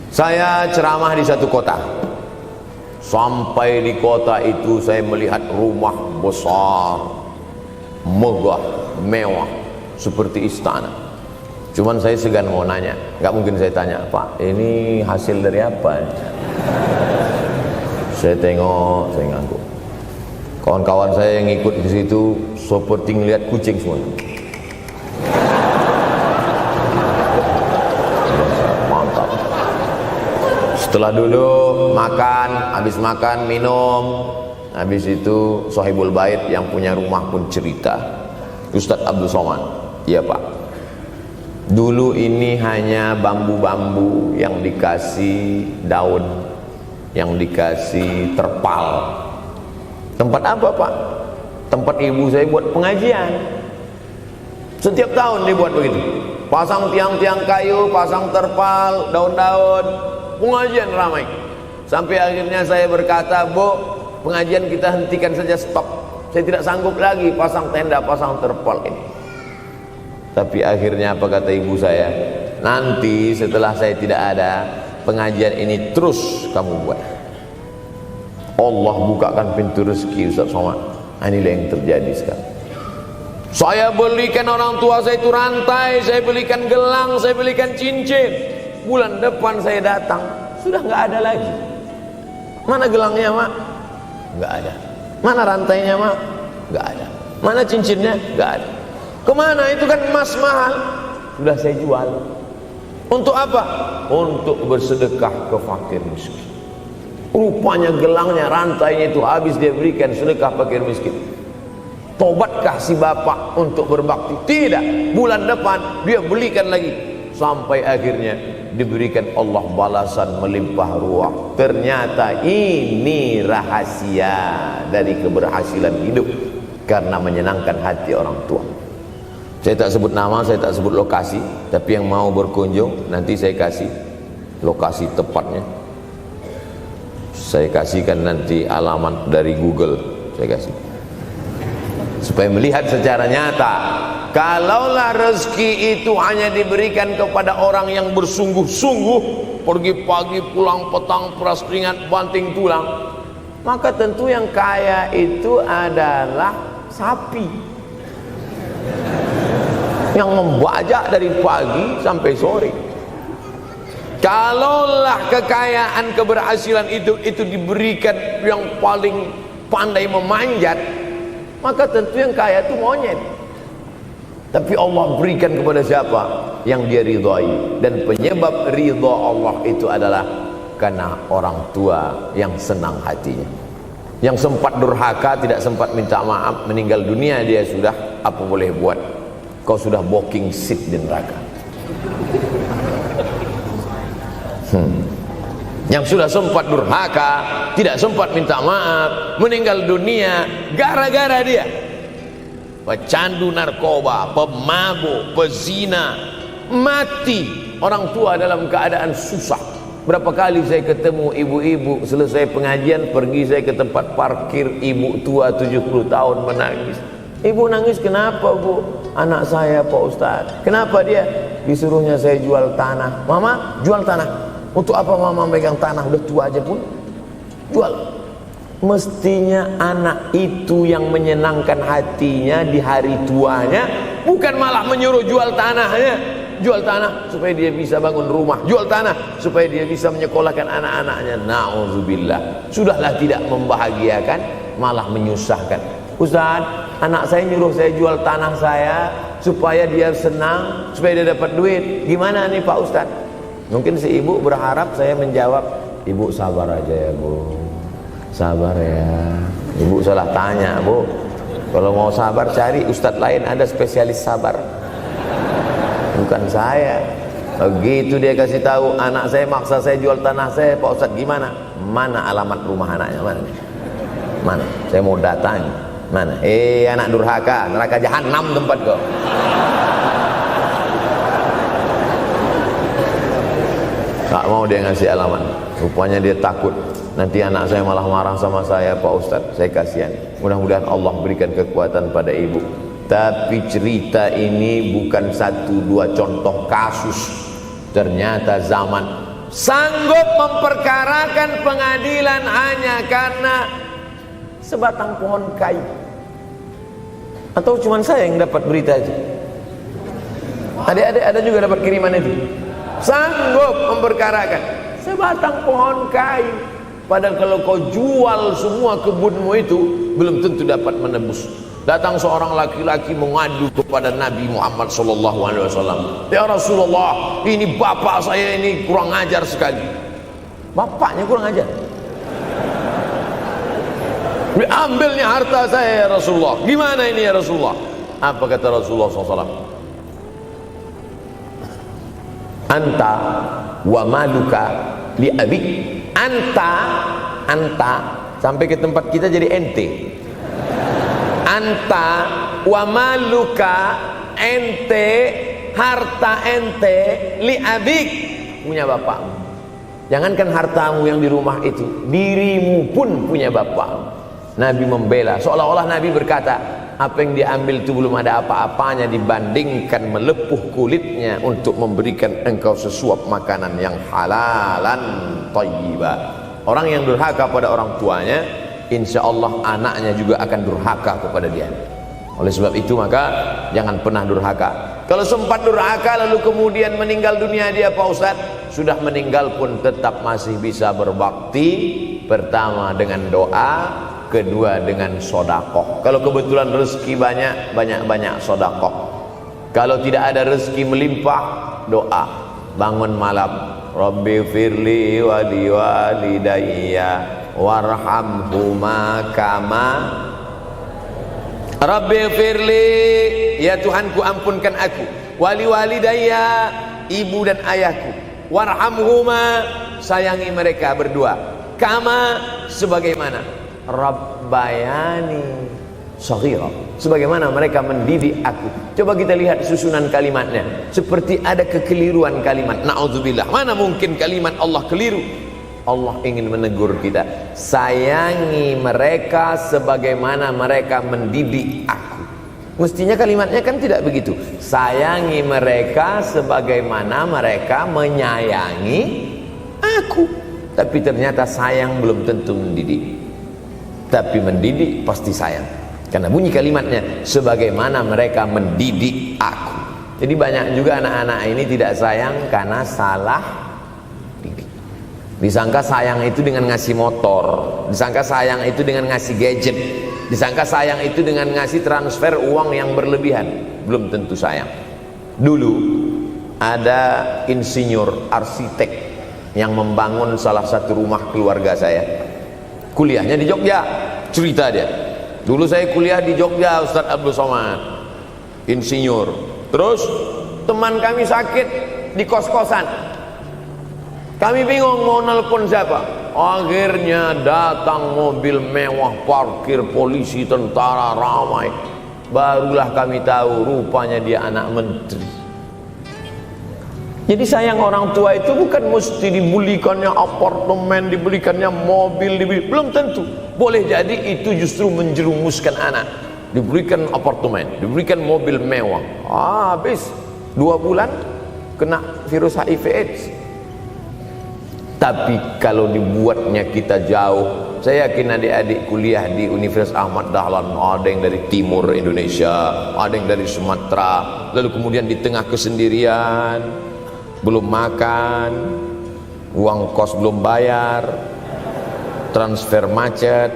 Saya ceramah di satu kota. Sampai di kota itu saya melihat rumah besar, megah, mewah, seperti istana. Cuman saya segan mau nanya, nggak mungkin saya tanya, Pak, ini hasil dari apa? Saya tengok, saya ngangguk. Kawan-kawan saya yang ikut di situ seperti ngelihat kucing semua. Mantap. Setelah duduk, makan, habis makan, minum, habis itu Sohibul Bait yang punya rumah pun cerita, Ustadz Abdul Somad, iya Pak, dulu ini hanya bambu-bambu yang dikasih daun, yang dikasih terpal. Tempat apa Pak? Tempat ibu saya buat pengajian. Setiap tahun dibuat begitu, pasang tiang-tiang kayu, pasang terpal, daun-daun, pengajian ramai. Sampai akhirnya saya berkata, Bu, pengajian kita hentikan saja, stop. Saya tidak sanggup lagi pasang tenda, pasang terpal ini. Tapi akhirnya apa kata ibu saya? Nanti setelah saya tidak ada, pengajian ini terus kamu buat. Allah bukakan pintu rezeki Ustaz Somad. Inilah yang terjadi sekarang. Saya belikan orang tua saya itu rantai, saya belikan gelang, saya belikan cincin. Bulan depan saya datang, sudah nggak ada lagi. Mana gelangnya Mak? Nggak ada. Mana rantainya Mak? Nggak ada. Mana cincinnya? Nggak ada. Kemana? Itu kan emas mahal. Sudah saya jual. Untuk apa? Untuk bersedekah ke fakir miskin. Rupanya gelangnya, rantainya itu habis dia berikan sedekah fakir miskin. Tobatkah si bapak untuk berbakti? Tidak. Bulan depan dia belikan lagi. Sampai akhirnya diberikan Allah balasan melimpah ruah. Ternyata ini rahasia dari keberhasilan hidup, karena menyenangkan hati orang tua. Saya tak sebut nama, saya tak sebut lokasi, tapi yang mau berkunjung nanti saya kasih lokasi tepatnya. Saya kasihkan nanti alamat dari Google, saya kasih, supaya melihat secara nyata. Kalaulah rezeki itu hanya diberikan kepada orang yang bersungguh-sungguh, pergi pagi pulang petang, peras keringat banting tulang, maka tentu yang kaya itu adalah sapi yang membajak dari pagi sampai sore. Kalaulah kekayaan, keberhasilan itu diberikan yang paling pandai memanjat, maka tentu yang kaya itu monyet. Tapi Allah berikan kepada siapa? Yang dia ridhai. Dan penyebab ridha Allah itu adalah karena orang tua yang senang hatinya. Yang sempat durhaka, tidak sempat minta maaf, meninggal dunia dia sudah, apa boleh buat? Kau sudah booking seat di neraka. Yang sudah sempat durhaka, tidak sempat minta maaf, meninggal dunia gara-gara dia pecandu narkoba, pemabuk, pezina, mati. Orang tua dalam keadaan susah. Berapa kali saya ketemu ibu-ibu selesai pengajian, pergi saya ke tempat parkir, ibu tua 70 tahun menangis. Ibu nangis kenapa Bu? Anak saya Pak Ustadz. Kenapa dia? Disuruhnya saya jual tanah. Mama jual tanah. Untuk apa mama megang tanah? Udah tua aja pun jual. Mestinya anak itu yang menyenangkan hatinya di hari tuanya, bukan malah menyuruh jual tanahnya. Jual tanah supaya dia bisa bangun rumah, jual tanah supaya dia bisa menyekolahkan anak-anaknya. Na'udzubillah. Sudahlah tidak membahagiakan, malah menyusahkan. Ustaz, anak saya nyuruh saya jual tanah saya supaya dia senang, supaya dia dapat duit. Gimana nih Pak Ustaz? Mungkin si ibu berharap saya menjawab, ibu sabar aja ya Bu, sabar ya. Ibu salah tanya Bu. Kalau mau sabar cari ustadz lain, ada spesialis sabar, bukan saya. Begitu dia kasih tahu, anak saya maksa saya jual tanah saya, Pak Ustadz gimana? Mana alamat rumah anaknya? Mana? Saya mau datang. Mana? Anak durhaka, neraka jahanam tempat kau. Tak mau dia ngasih alamat. Rupanya dia takut nanti anak saya malah marah sama saya, Pak Ustadz. Saya kasihan. Mudah-mudahan Allah berikan kekuatan pada ibu. Tapi cerita ini bukan satu dua contoh kasus. Ternyata zaman sanggup memperkarakan pengadilan hanya karena sebatang pohon kayu. Atau cuma saya yang dapat berita aja? Adik-adik ada juga dapat kiriman itu. Sanggup memperkarakan sebatang pohon kayu. Padahal kalau kau jual semua kebunmu itu belum tentu dapat menebus. Datang seorang laki-laki mengadu kepada Nabi Muhammad SAW. Ya Rasulullah, ini bapak saya ini kurang ajar sekali. Bapaknya kurang ajar. Diambilnya harta saya ya Rasulullah. Gimana ini ya Rasulullah? Apa kata Rasulullah SAW? Anta wa maluka li abik. Anta sampai ke tempat kita jadi ente. Anta wa maluka, ente, harta ente, li abik, punya bapakmu. Jangankan hartamu yang di rumah itu, dirimu pun punya bapak. Nabi membela, seolah-olah Nabi berkata, apa yang diambil itu belum ada apa-apanya dibandingkan melepuh kulitnya untuk memberikan engkau sesuap makanan yang halalan thayyibah. Orang yang durhaka pada orang tuanya, insya Allah anaknya juga akan durhaka kepada dia. Oleh sebab itu maka jangan pernah durhaka. Kalau sempat durhaka lalu kemudian meninggal dunia dia, Pak Ustadz, sudah meninggal pun tetap masih bisa berbakti. Pertama dengan doa, kedua dengan sodakoh. Kalau kebetulan rezeki banyak sodakoh. Kalau tidak ada rezeki melimpah, doa. Bangun malam, Rabbi firli wali walidayya warhamhuma kama Rabbi firli, ya Tuhanku ampunkan aku, wali walidayya, ibu dan ayahku, warhamhuma, sayangi mereka berdua, kama, sebagaimana Rabbayani shaghira, sebagaimana mereka mendidik aku. Coba kita lihat susunan kalimatnya, seperti ada kekeliruan kalimat. Na'udzubillah, mana mungkin kalimat Allah keliru. Allah ingin menegur kita, sayangi mereka sebagaimana mereka mendidik aku. Mestinya kalimatnya kan tidak begitu. Sayangi mereka sebagaimana mereka menyayangi aku. Tapi ternyata sayang belum tentu mendidik. Tapi mendidik pasti sayang. Karena bunyi kalimatnya, sebagaimana mereka mendidik aku. Jadi banyak juga anak-anak ini tidak sayang karena salah didik. Disangka sayang itu dengan ngasih motor, disangka sayang itu dengan ngasih gadget, disangka sayang itu dengan ngasih transfer uang yang berlebihan. Belum tentu sayang. Dulu ada insinyur arsitek yang membangun salah satu rumah keluarga saya. Kuliahnya di Jogja. Cerita dia, dulu saya kuliah di Jogja, Ustadz Abdul Somad, insinyur. Terus teman kami sakit di kos-kosan. Kami bingung mau nelpon siapa. Akhirnya datang mobil mewah, parkir polisi, tentara, ramai. Barulah kami tahu rupanya dia anak menteri. Jadi sayang orang tua itu bukan mesti dibelikannya apartemen, dibelikannya mobil, belum tentu. Boleh jadi itu justru menjerumuskan anak. Diberikan apartemen, diberikan mobil mewah, habis 2 bulan kena virus HIV AIDS. Tapi kalau dibuatnya kita jauh, saya yakin adik-adik kuliah di Universitas Ahmad Dahlan, ada yang dari timur Indonesia, ada yang dari Sumatera, lalu kemudian di tengah kesendirian, belum makan, uang kos belum bayar, transfer macet,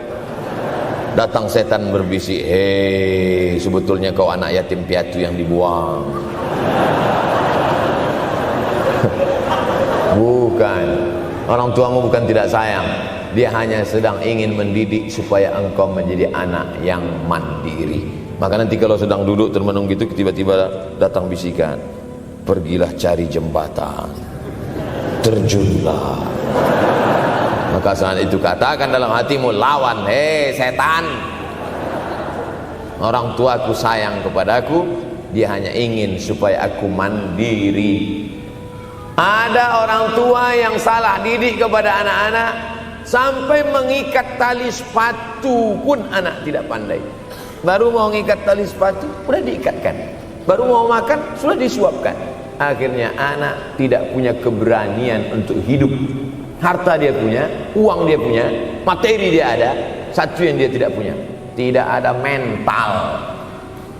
datang setan berbisik, hei sebetulnya kau anak yatim piatu yang dibuang. Bukan, orang tuamu bukan tidak sayang, dia hanya sedang ingin mendidik supaya engkau menjadi anak yang mandiri. Maka nanti kalau sedang duduk termenung gitu, tiba-tiba datang bisikan, pergilah cari jembatan, terjunlah. Maka saat itu katakan dalam hatimu, lawan, hei setan, orang tuaku sayang kepadaku, dia hanya ingin supaya aku mandiri. Ada orang tua yang salah didik kepada anak-anak, sampai mengikat tali sepatu pun anak tidak pandai. Baru mau mengikat tali sepatu sudah diikatkan, baru mau makan sudah disuapkan. Akhirnya anak tidak punya keberanian untuk hidup. Harta dia punya, uang dia punya, materi dia ada, satu yang dia tidak punya, tidak ada mental.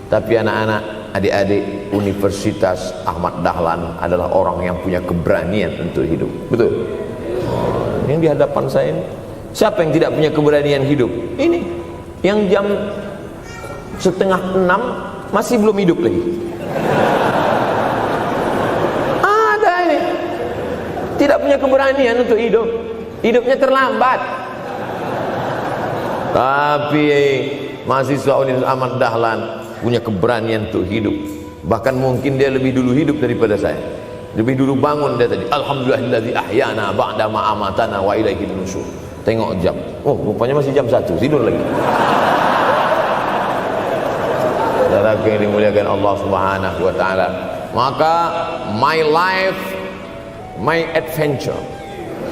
Tapi anak-anak, adik-adik Universitas Ahmad Dahlan adalah orang yang punya keberanian untuk hidup. Betul? Yang di hadapan saya ini, siapa yang tidak punya keberanian hidup? Ini yang jam 5:30 masih belum hidup lagi. Ada ini tidak punya keberanian untuk hidup, hidupnya terlambat. Tapi mahasiswa Universitas Ahmad Dahlan punya keberanian untuk hidup. Bahkan mungkin dia lebih dulu hidup daripada saya. Lebih dulu bangun dia tadi. Alhamdulillahillazi ahyana ba'da ma amatana wa ilaihin nusyur. Tengok jam. Oh, rupanya masih jam 1, tidur lagi. Saudaraku yang dimuliakan Allah Subhanahu wa taala. Maka my life, my adventure,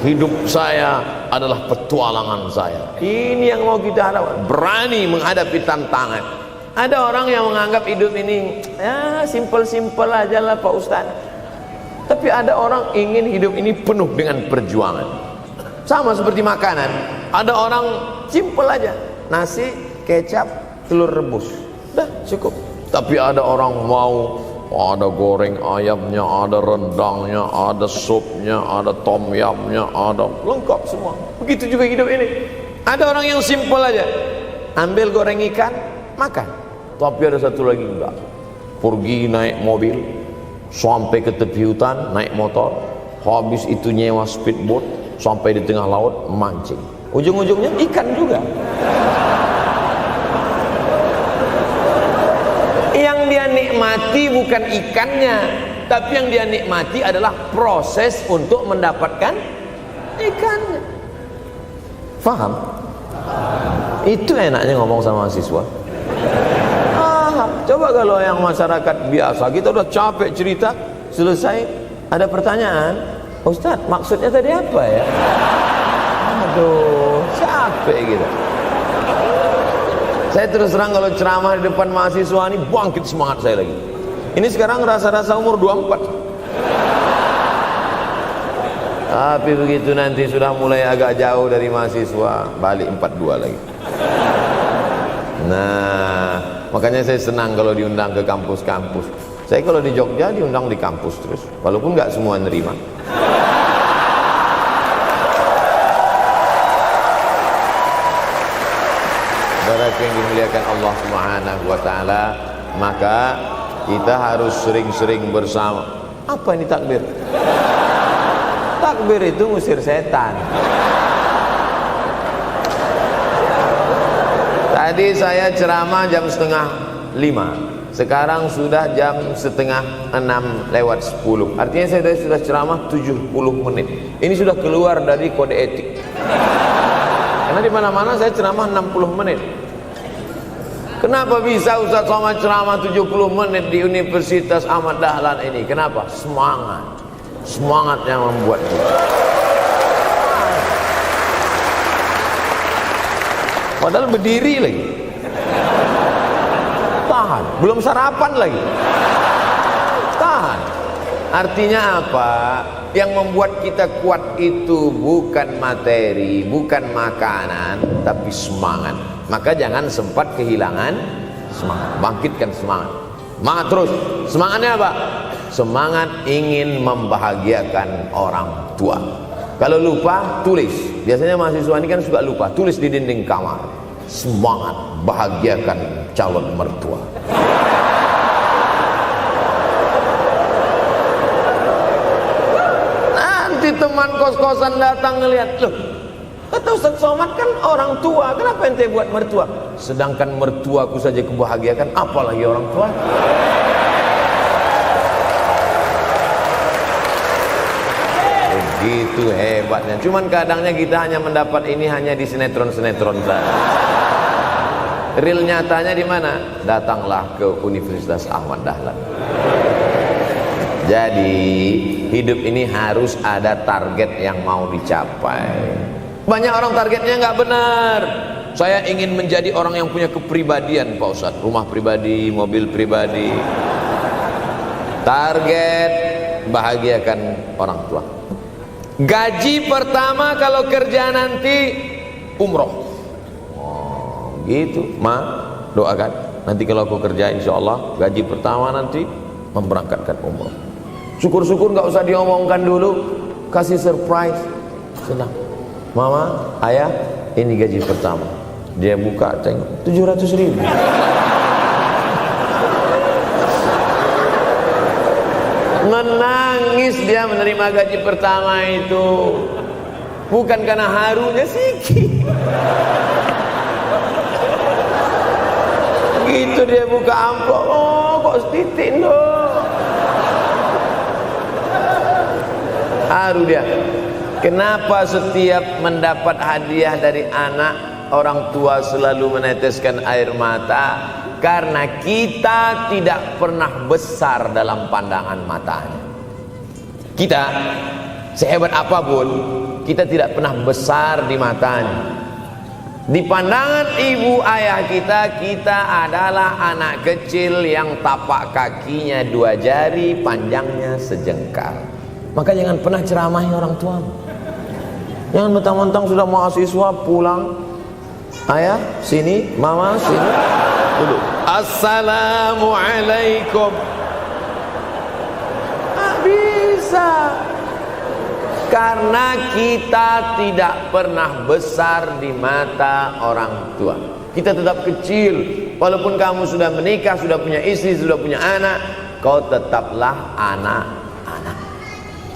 hidup saya adalah petualangan saya. Ini yang mau kita harapkan, berani menghadapi tantangan. Ada orang yang menganggap hidup ini ya simple-simple aja lah Pak Ustaz. Tapi ada orang ingin hidup ini penuh dengan perjuangan. Sama seperti makanan, ada orang simple aja, nasi, kecap, telur rebus, dah cukup. Tapi ada orang mau ada goreng ayamnya, ada rendangnya, ada supnya, ada tom yumnya, ada lengkap semua. Begitu juga hidup ini. Ada orang yang simple aja, ambil goreng ikan, makan. Tapi ada satu lagi enggak, pergi naik mobil sampai ke tepi hutan, naik motor, habis itu nyewa speedboat sampai di tengah laut mancing, ujung-ujungnya ikan juga. Yang dia nikmati bukan ikannya, tapi yang dia nikmati adalah proses untuk mendapatkan ikannya. Faham? Itu enaknya ngomong sama mahasiswa. Coba kalau yang masyarakat biasa, kita udah capek cerita, selesai ada pertanyaan, Ustaz maksudnya tadi apa ya? Aduh, capek gitu. Saya terus terang kalau ceramah di depan mahasiswa ini bangkit semangat saya lagi. Ini sekarang rasa-rasa umur 24. Tapi begitu nanti sudah mulai agak jauh dari mahasiswa, balik 42 lagi. Nah, makanya saya senang kalau diundang ke kampus-kampus. Saya kalau di Jogja diundang di kampus terus, walaupun nggak semua nerima. Saudara yang dimuliakan Allah Subhanahu wa taala, maka kita harus sering-sering bersama. Apa ini takbir? Takbir itu ngusir setan. Tadi saya ceramah jam 4:30, sekarang sudah jam 5:30 Artinya saya sudah ceramah 70 menit. Ini sudah keluar dari kode etik. Karena di mana-mana saya ceramah 60 menit. Kenapa bisa Ustaz Somad ceramah 70 menit di Universitas Ahmad Dahlan ini? Kenapa? Semangat. Semangat yang membuat kita. Padahal berdiri lagi, tahan, belum sarapan lagi, tahan. Artinya apa? Yang membuat kita kuat itu bukan materi, bukan makanan, tapi semangat. Maka jangan sempat kehilangan semangat, bangkitkan semangat. Semangat terus. Semangatnya apa? Semangat ingin membahagiakan orang tua. Kalau lupa, tulis. Biasanya mahasiswa ini kan suka lupa, tulis di dinding kamar. Semangat bahagiakan calon mertua. Nanti teman kos-kosan datang ngelihat, loh, kata Ustaz Somad kan orang tua, kenapa ente buat mertua? Sedangkan mertuaku saja kebahagiakan, apalagi orang tua. Gitu hebatnya. Cuman kadangnya kita hanya mendapat ini hanya di sinetron-sinetron saja. Real nyatanya di mana? Datanglah ke Universitas Ahmad Dahlan. Jadi hidup ini harus ada target yang mau dicapai. Banyak orang targetnya nggak benar. Saya ingin menjadi orang yang punya kepribadian, Pak Ustadz. Rumah pribadi, mobil pribadi. Target bahagiakan orang tua. Gaji pertama kalau kerja nanti umroh. Oh, gitu. Ma, doakan. Nanti kalau aku kerja insya Allah gaji pertama nanti memberangkatkan umroh. Syukur-syukur nggak usah diomongkan dulu, kasih surprise. Senang. Mama, ayah, ini gaji pertama. Dia buka tengok 700.000. Menangis dia menerima gaji pertama itu. Bukan karena harunya sikit. Gitu dia buka amplop. Oh kok setitik loh. Haru dia. Kenapa setiap mendapat hadiah dari anak, orang tua selalu meneteskan air mata? Karena kita tidak pernah besar dalam pandangan matanya. Kita sehebat apapun, kita tidak pernah besar di matanya. Di pandangan ibu ayah kita, kita adalah anak kecil yang tapak kakinya 2 jari, panjangnya sejengkal. Maka jangan pernah ceramahi orang tuamu. Jangan mentang-mentang sudah mahasiswa pulang, ayah sini, mama sini, duduk. Assalamualaikum. Bisa. Karena kita tidak pernah besar di mata orang tua. Kita tetap kecil. Walaupun kamu sudah menikah, sudah punya istri, sudah punya anak, kau tetaplah anak-anak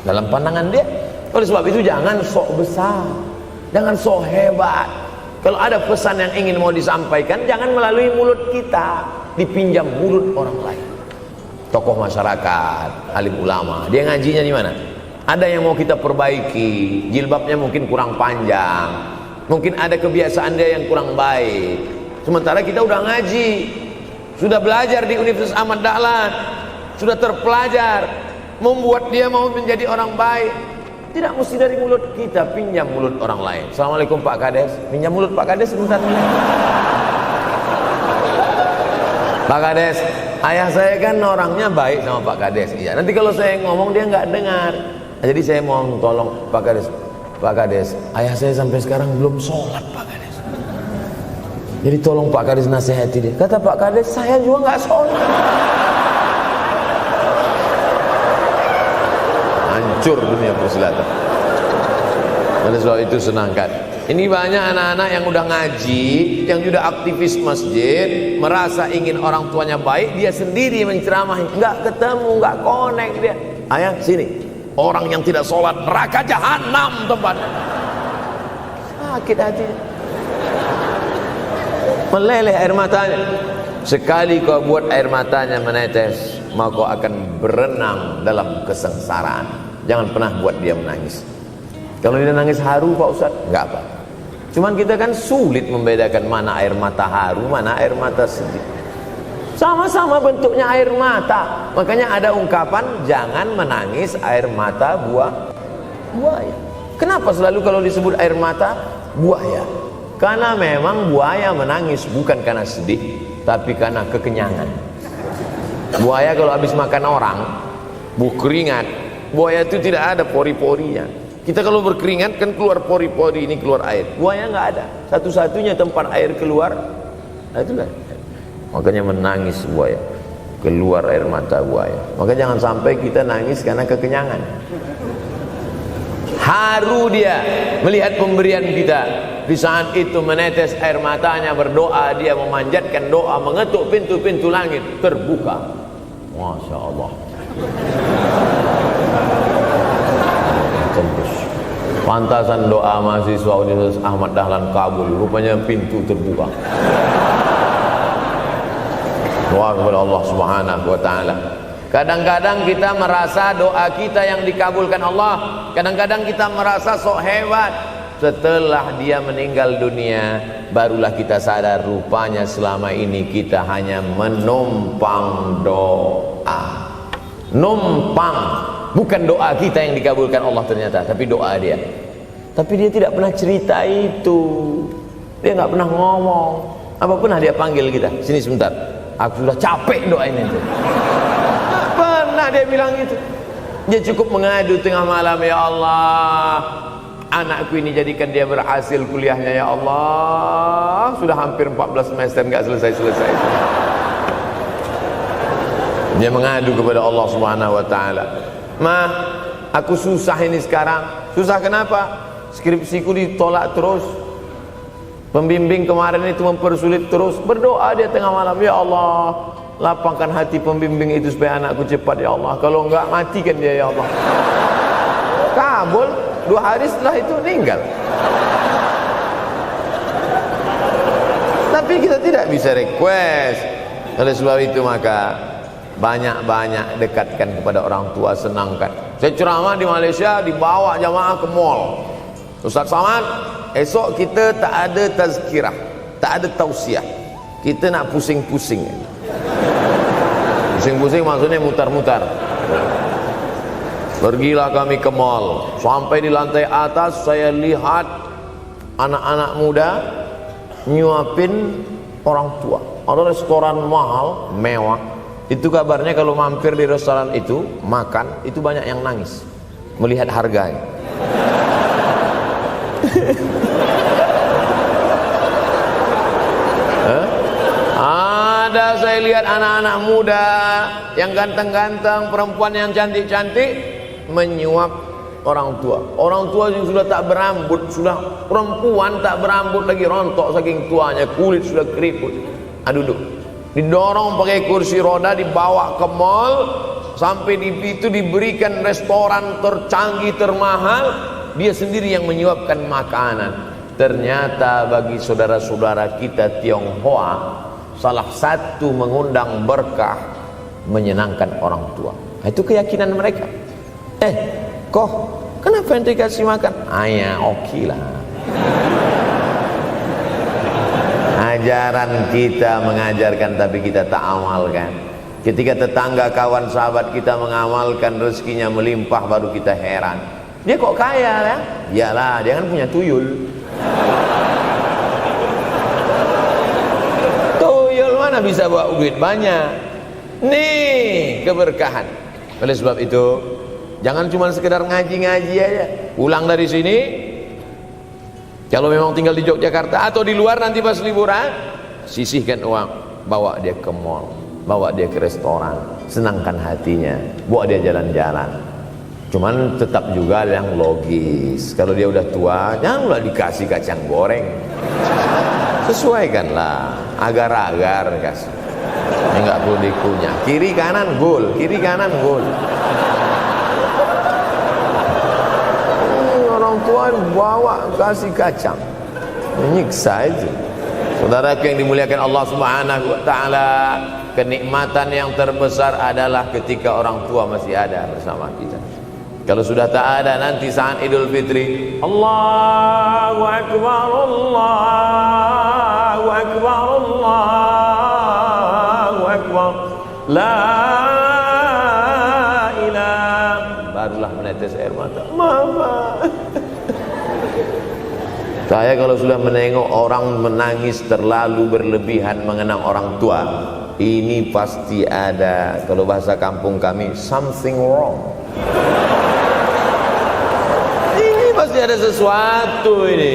dalam pandangan dia. Oleh sebab itu jangan sok besar, jangan sok hebat. Kalau ada pesan yang ingin mau disampaikan, jangan melalui mulut kita, dipinjam mulut orang lain. Tokoh masyarakat, alim ulama, dia ngajinya di mana? Ada yang mau kita perbaiki, jilbabnya mungkin kurang panjang, mungkin ada kebiasaan dia yang kurang baik. Sementara kita udah ngaji, sudah belajar di Universitas Ahmad Dahlan, sudah terpelajar, membuat dia mau menjadi orang baik. Tidak mesti dari mulut kita, pinjam mulut orang lain. Assalamualaikum Pak Kades, pinjam mulut Pak Kades sebentar. Pak Kades, ayah saya kan orangnya baik sama Pak Kades. Iya, nanti kalau saya ngomong dia nggak dengar. Jadi saya mau tolong Pak Kades. Pak Kades, ayah saya sampai sekarang belum sholat Pak Kades. Jadi tolong Pak Kades nasihati dia. Kata Pak Kades, saya juga nggak sholat. Hancur dunia persilatan. Oleh sebab itu senangkan. Ini banyak anak-anak yang udah ngaji, yang sudah aktivis masjid, merasa ingin orang tuanya baik, dia sendiri menceramahi, nggak ketemu, nggak connect dia. Ayah sini, orang yang tidak sholat neraka jahanam tempatnya. Sakit hati, meleleh air matanya. Sekali kau buat air matanya menetes, maka kau akan berenang dalam kesengsaraan. Jangan pernah buat dia menangis. Kalau dia nangis haru Pak Ustaz, nggak apa. Cuman kita kan sulit membedakan mana air mata haru, mana air mata sedih. Sama-sama bentuknya air mata. Makanya ada ungkapan jangan menangis air mata buaya. Kenapa selalu kalau disebut air mata buaya? Karena memang buaya menangis bukan karena sedih, tapi karena kekenyangan. Buaya kalau habis makan orang, keringat, buaya itu tidak ada pori-porinya. Kita kalau berkeringat kan keluar pori-pori, ini keluar air. Buaya nggak ada. Satu-satunya tempat air keluar, nah itulah. Makanya menangis buaya, keluar air mata buaya. Maka jangan sampai kita nangis karena kekenyangan. Haru dia melihat pemberian kita. Di saat itu menetes air matanya, berdoa, dia memanjatkan doa, mengetuk pintu-pintu langit, terbuka. Masya Allah. Tembus. Pantasan doa mahasiswa Universitas Ahmad Dahlan kabul, rupanya pintu terbuka. Doa kepada Allah Subhanahu wa taala. Kadang-kadang kita merasa doa kita yang dikabulkan Allah, kadang-kadang kita merasa sok hebat. Setelah dia meninggal dunia, barulah kita sadar rupanya selama ini kita hanya menumpang doa. Numpang, bukan doa kita yang dikabulkan Allah ternyata, tapi doa dia. Tapi dia tidak pernah cerita itu, dia nggak pernah ngomong. Apa pernah dia panggil kita, sini sebentar, aku sudah capek doain itu. Pernah dia bilang itu. Dia cukup mengadu tengah malam, ya Allah, anakku ini jadikan dia berhasil kuliahnya, ya Allah. Sudah hampir 14 semester nggak selesai-selesai. Dia mengadu kepada Allah Subhanahu wa taala. "Ma, aku susah ini sekarang." Susah kenapa? Skripsiku ditolak terus. Pembimbing kemarin itu mempersulit terus. Berdoa dia tengah malam, "Ya Allah, lapangkan hati pembimbing itu supaya anakku cepat, ya Allah. Kalau enggak, matikan dia, ya Allah." Kabul. 2 hari setelah itu meninggal. Tapi kita tidak bisa request. Oleh sebab itu maka banyak-banyak dekatkan kepada orang tua, senangkan. Saya ceramah di Malaysia, dibawa jamaah ke mall. Ustaz Samad, esok kita tak ada tazkirah, tak ada tausiah. Kita nak pusing-pusing. Pusing-pusing maksudnya mutar-mutar. Pergilah kami ke mall. Sampai di lantai atas saya lihat anak-anak muda nyuapin orang tua. Ada restoran mahal, mewah. Itu kabarnya kalau mampir di restoran itu makan, itu banyak yang nangis melihat harganya. Ada saya lihat anak-anak muda yang ganteng-ganteng, perempuan yang cantik-cantik menyuap orang tua. Orang tua yang sudah tak berambut, sudah perempuan tak berambut lagi, rontok saking tuanya, kulit sudah keriput. Duduk, didorong pakai kursi roda, dibawa ke mall, sampai di situ diberikan restoran tercanggih, termahal. Dia sendiri yang menyuapkan makanan. Ternyata bagi saudara-saudara kita Tionghoa, salah satu mengundang berkah menyenangkan orang tua. Itu keyakinan mereka. Kok kenapa ente kasih makan? Ya oke lah. Ajaran kita mengajarkan tapi kita tak amalkan. Ketika tetangga, kawan, sahabat kita mengamalkan, rezekinya melimpah, baru kita heran. Dia kok kaya ya? Iyalah, dia kan punya tuyul. Tuyul mana bisa bawa duit banyak? Nih keberkahan. Oleh sebab itu, jangan cuma sekedar ngaji-ngaji aja. Pulang dari sini, kalau memang tinggal di Yogyakarta atau di luar nanti pas liburan, sisihkan uang, bawa dia ke mall, bawa dia ke restoran, senangkan hatinya, bawa dia jalan-jalan. Cuman tetap juga yang logis. Kalau dia udah tua, janganlah dikasih kacang goreng. Sesuaikanlah, agar-agar kasih. Ini nggak perlu dikunyah. Kiri kanan gol, kiri kanan gol. Orang tua bawa kasih kacang, menyiksa itu. Saudara yang dimuliakan Allah Subhanahu wa taala, kenikmatan yang terbesar adalah ketika orang tua masih ada bersama kita. Kalau sudah tak ada, nanti saat Idul Fitri, Allahu Akbar, Allahu Akbar, Allahu Akbar, la ilaha, barulah menetes air mata. Mama. Saya kalau sudah menengok orang menangis terlalu berlebihan mengenang orang tua, ini pasti ada, kalau bahasa kampung kami, something wrong. Pasti ada sesuatu ini.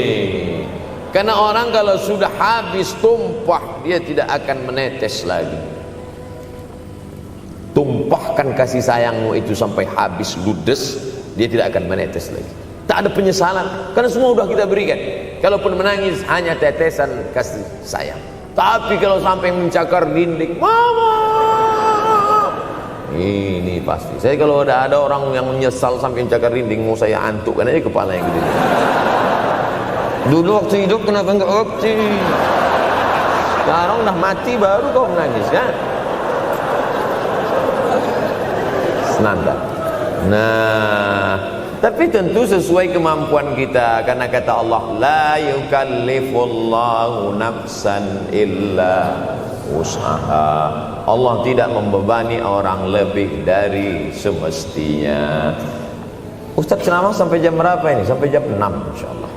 Karena orang kalau sudah habis tumpah, dia tidak akan menetes lagi. Tumpahkan kasih sayangmu itu sampai habis ludes, dia tidak akan menetes lagi. Tak ada penyesalan, karena semua sudah kita berikan. Kalaupun menangis hanya tetesan kasih sayang. Tapi kalau sampai mencakar dinding, mama, ini pasti. Saya kalau ada orang yang menyesal sampai mencakar dinding, mau saya antukkan aja kepala yang gede. Dulu waktu hidup kenapa enggak waktu? Sekarang udah mati baru kau menangis kan? Senanda. Nah, tapi tentu sesuai kemampuan kita, karena kata Allah, la yukallifullahu nafsan illa usaha. Allah tidak membebani orang lebih dari semestinya. Ustaz ceramah sampai jam berapa ini? Sampai jam 6 insyaallah.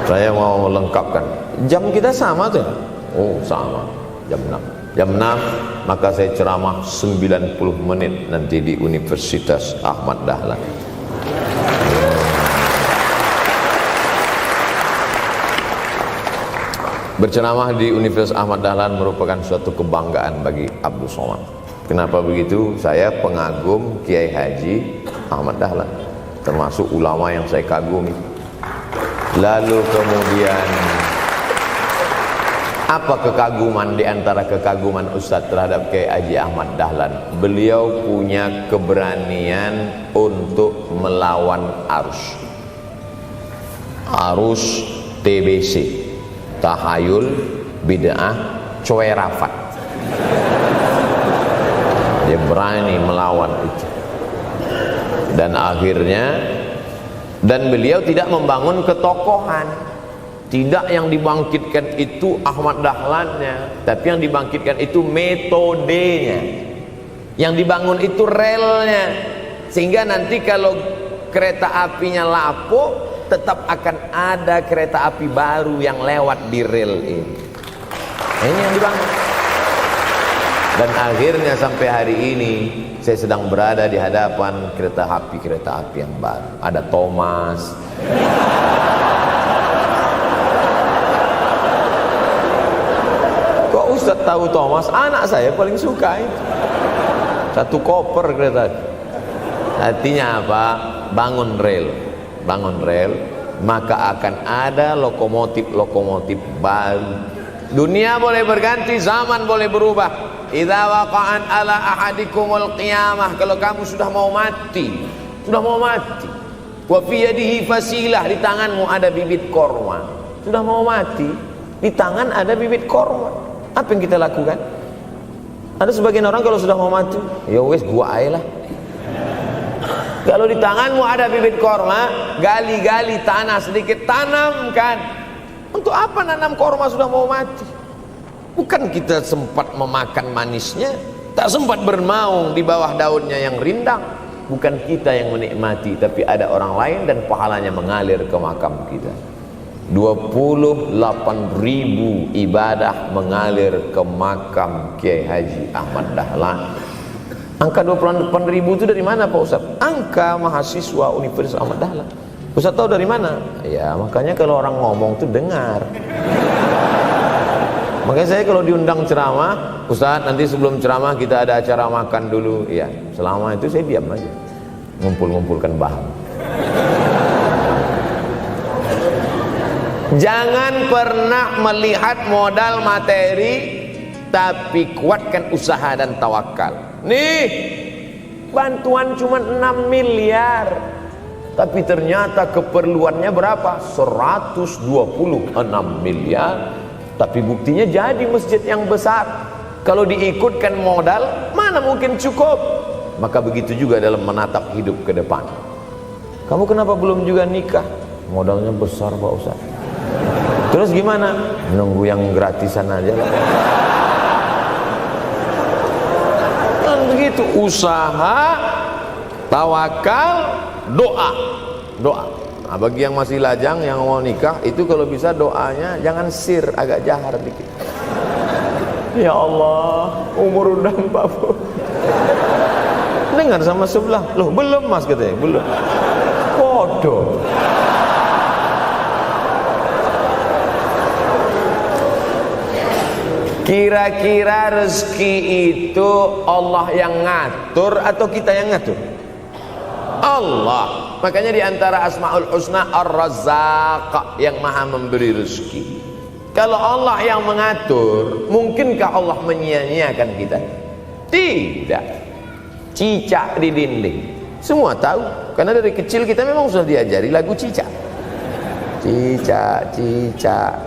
Saya mau lengkapkan. Jam kita sama tuh. Oh, sama. Jam 6. Jam 6 maka saya ceramah 90 menit nanti di Universitas Ahmad Dahlan. Berceramah di Universitas Ahmad Dahlan merupakan suatu kebanggaan bagi Abdul Somad. Kenapa begitu? Saya pengagum Kiai Haji Ahmad Dahlan, termasuk ulama yang saya kagumi. Lalu kemudian apa kekaguman di antara kekaguman Ustadz terhadap Kiai Haji Ahmad Dahlan? Beliau punya keberanian untuk melawan arus TBC, tahayul, bid'ah, coerafat. Dia berani melawan itu. Dan akhirnya, dan beliau tidak membangun ketokohan. Tidak yang dibangkitkan itu Ahmad Dahlannya, tapi yang dibangkitkan itu metodenya. Yang dibangun itu relnya. Sehingga nanti kalau kereta apinya lapuk, tetap akan ada kereta api baru yang lewat di rel ini. Ini yang dibangun. Dan akhirnya sampai hari ini saya sedang berada di hadapan kereta api yang baru. Ada Thomas. Kok Ustaz tahu Thomas? Anak saya paling suka itu. Satu koper kereta. Artinya apa? Bangun rel, maka akan ada lokomotif baru. Dunia boleh berganti, zaman boleh berubah. Idza waqa'an ala ahadikumul qiyamah, kalau kamu sudah mau mati, wa fi yadihi fasilah, di tanganmu ada bibit korma. Sudah mau mati, di tangan ada bibit korma. Apa yang kita lakukan? Ada sebagian orang kalau sudah mau mati, ya wes gua ae lah. Kalau di tanganmu ada bibit korma, gali-gali tanah sedikit, tanamkan. Untuk apa nanam korma sudah mau mati? Bukan kita sempat memakan manisnya, tak sempat bermaung di bawah daunnya yang rindang. Bukan kita yang menikmati, tapi ada orang lain dan pahalanya mengalir ke makam kita. 28.000 ibadah mengalir ke makam Kiai Haji Ahmad Dahlan. Angka 28.000 itu dari mana Pak Ustaz? Angka mahasiswa Universitas Ahmad Dahlan. Ustaz tahu dari mana? Ya makanya kalau orang ngomong tuh dengar. Makanya saya kalau diundang ceramah, Ustaz nanti sebelum ceramah kita ada acara makan dulu. Ya selama itu saya diam aja, ngumpulkan bahan. Jangan pernah melihat modal materi, tapi kuatkan usaha dan tawakal. Nih bantuan cuma 6 miliar, tapi ternyata keperluannya berapa? 126 miliar. Tapi buktinya jadi masjid yang besar. Kalau diikutkan modal, mana mungkin cukup? Maka begitu juga dalam menatap hidup ke depan. Kamu kenapa belum juga nikah? Modalnya besar Pak Ustaz. Terus gimana? Nunggu yang gratisan aja lah. Dan begitu, usaha, tawakal, doa. Nah, bagi yang masih lajang, yang mau nikah, itu kalau bisa doanya jangan sir, agak jahar dikit. Ya Allah, umur udah 40. Dengar sama sebelah, loh belum mas katanya, belum. Bodoh. Kira-kira rezeki itu Allah yang ngatur atau kita yang ngatur? Allah. Makanya di antara Asmaul Husna Ar-Razzaq, yang maha memberi rezeki. Kalau Allah yang mengatur, mungkinkah Allah menyia-nyiakan kita? Tidak. Cicak di dinding, semua tahu, karena dari kecil kita memang sudah diajari lagu cicak. Cicak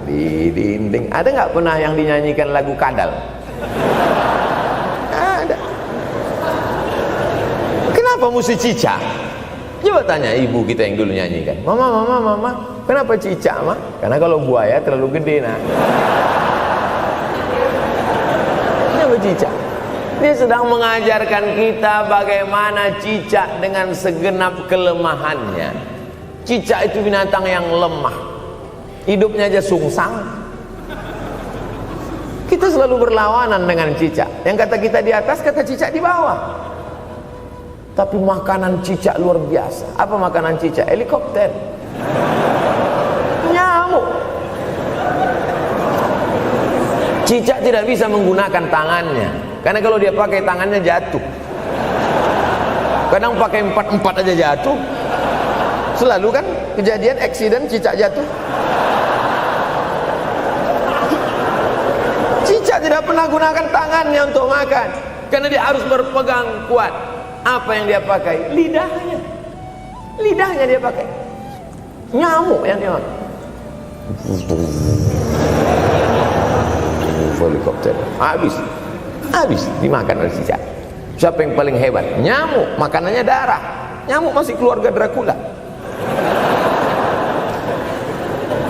di dinding. Ada nggak pernah yang dinyanyikan lagu kadal? Ada. mesti cicak? Coba tanya ibu kita yang dulu nyanyikan, mama, mama, mama, kenapa cicak, ma? Karena kalau buaya terlalu gede, nah. Kenapa cicak? Dia sedang mengajarkan kita bagaimana cicak dengan segenap kelemahannya. Cicak itu binatang yang lemah, hidupnya aja sungsang. Kita selalu berlawanan dengan cicak. Yang kata kita di atas, kata cicak di bawah. Tapi makanan cicak luar biasa. Apa makanan cicak? Helikopter, nyamuk. Cicak tidak bisa menggunakan tangannya, karena kalau dia pakai tangannya jatuh. Kadang pakai 4-4 aja jatuh. Selalu kan kejadian accident cicak jatuh. Cicak tidak pernah gunakan tangannya untuk makan, karena dia harus berpegang kuat. Apa yang dia pakai? Lidahnya. Lidahnya dia pakai. Nyamuk yang dia makan. Helikopter. Habis dimakan oleh cicak. Siapa yang paling hebat? Nyamuk. Makanannya darah. Nyamuk masih keluarga Dracula.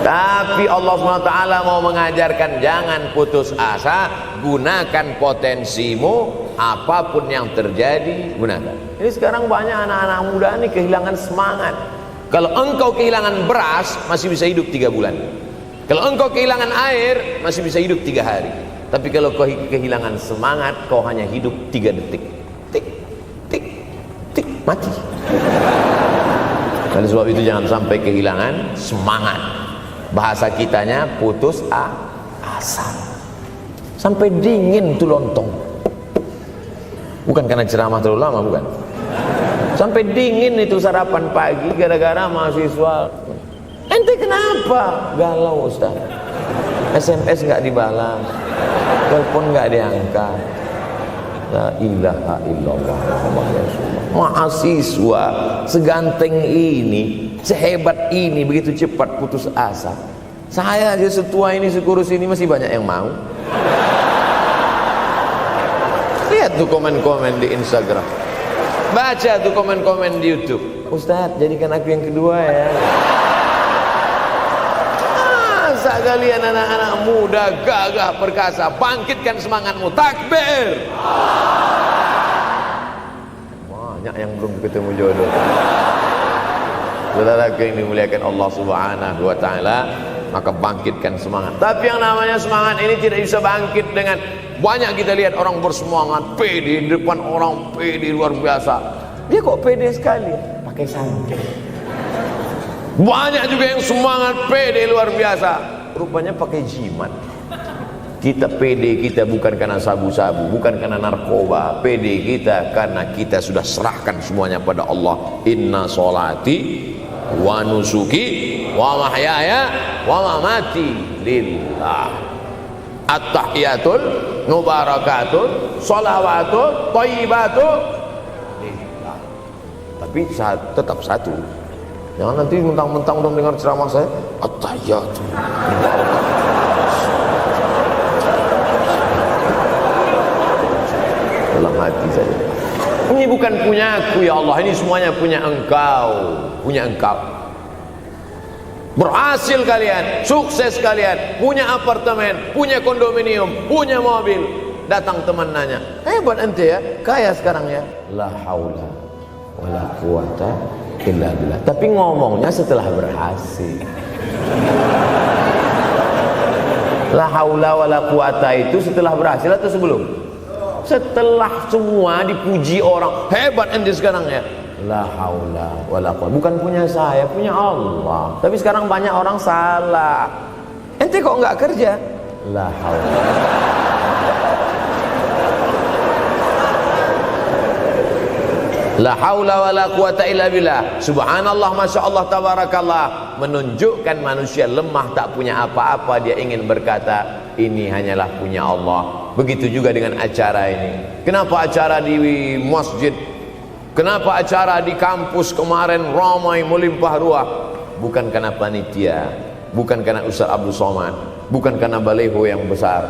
Tapi Allah SWT mau mengajarkan jangan putus asa, gunakan potensimu, apapun yang terjadi gunakan. Ini sekarang banyak anak-anak muda nih kehilangan semangat. Kalau engkau kehilangan beras masih bisa hidup 3 bulan. Kalau engkau kehilangan air masih bisa hidup 3 hari. Tapi kalau kau kehilangan semangat, kau hanya hidup 3 detik. Tik, tik, tik, mati. Oleh sebab itu jangan sampai kehilangan semangat. Bahasa kitanya putus asa. Sampai dingin tuh lontong. Bukan karena ceramah terlalu lama, bukan. Sampai dingin itu sarapan pagi gara-gara mahasiswa. Ente kenapa? Galau, Ustaz. SMS nggak dibalas, telepon nggak diangkat. La ilaha illallah Muhammad Rasulullah. Mahasiswa seganteng ini, sehebat ini, begitu cepat putus asa. Saya aja setua ini, sekurus ini masih banyak yang mau. Lihat tuh komen-komen di Instagram, baca tuh komen-komen di YouTube. Ustadz, jadikan aku yang kedua ya. Masa kalian anak-anak muda gagah perkasa, bangkitkan semangatmu, takbir. Banyak yang belum ketemu jodoh. Saudara yang dimuliakan Allah Subhanahu wa taala, maka bangkitkan semangat. Tapi yang namanya semangat ini tidak bisa bangkit dengan banyak. Kita lihat orang bersemangat, pede, di depan orang pede luar biasa. Dia kok pede sekali? Pakai santai. Banyak juga yang semangat, pede luar biasa, rupanya pakai jimat. Kita pede kita bukan karena sabu-sabu, bukan karena narkoba. Pede kita karena kita sudah serahkan semuanya pada Allah. Inna sholati wa nusuki wa mahyaya wa mamati lillah. At-tahiyatul mubarakatun sholawatun thayyibatun lillah. Tapi tetap satu, jangan nanti mentang-mentang udah dengar ceramah saya at-tahiyatul mubarakatun. Dalam hati saja. Ini bukan punya aku ya Allah, ini semuanya punya Engkau, punya Engkau. Berhasil kalian, sukses kalian, punya apartemen, punya kondominium, punya mobil. Datang teman nanya, hebat ente ya, kaya sekarang ya. La haula wala quwata illa billah. Tapi ngomongnya setelah berhasil. La haula wala quwata itu setelah berhasil atau sebelum? Setelah semua dipuji orang, hebat ente sekarang ya. La haula wala quwwata, bukan punya saya, punya Allah. Tapi sekarang banyak orang salah. Ente kok nggak kerja? La haula. La haula wala quwwata illa billah. Subhanallah, masya Allah, tabarakallah. Menunjukkan manusia lemah, tak punya apa-apa. Dia ingin berkata, ini hanyalah punya Allah. Begitu juga dengan acara ini. Kenapa acara di masjid? Kenapa acara di kampus kemarin ramai melimpah ruah? Bukan karena panitia, bukan karena Ustaz Abdul Somad, bukan karena baleho yang besar,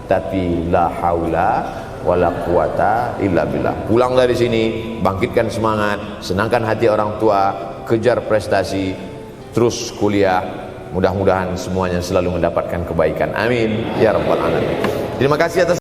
tapi la haula wala quwata illa billah. Pulang dari sini, bangkitkan semangat, senangkan hati orang tua, kejar prestasi, terus kuliah. Mudah-mudahan semuanya selalu mendapatkan kebaikan. Amin ya rabbal alamin. Terima kasih atas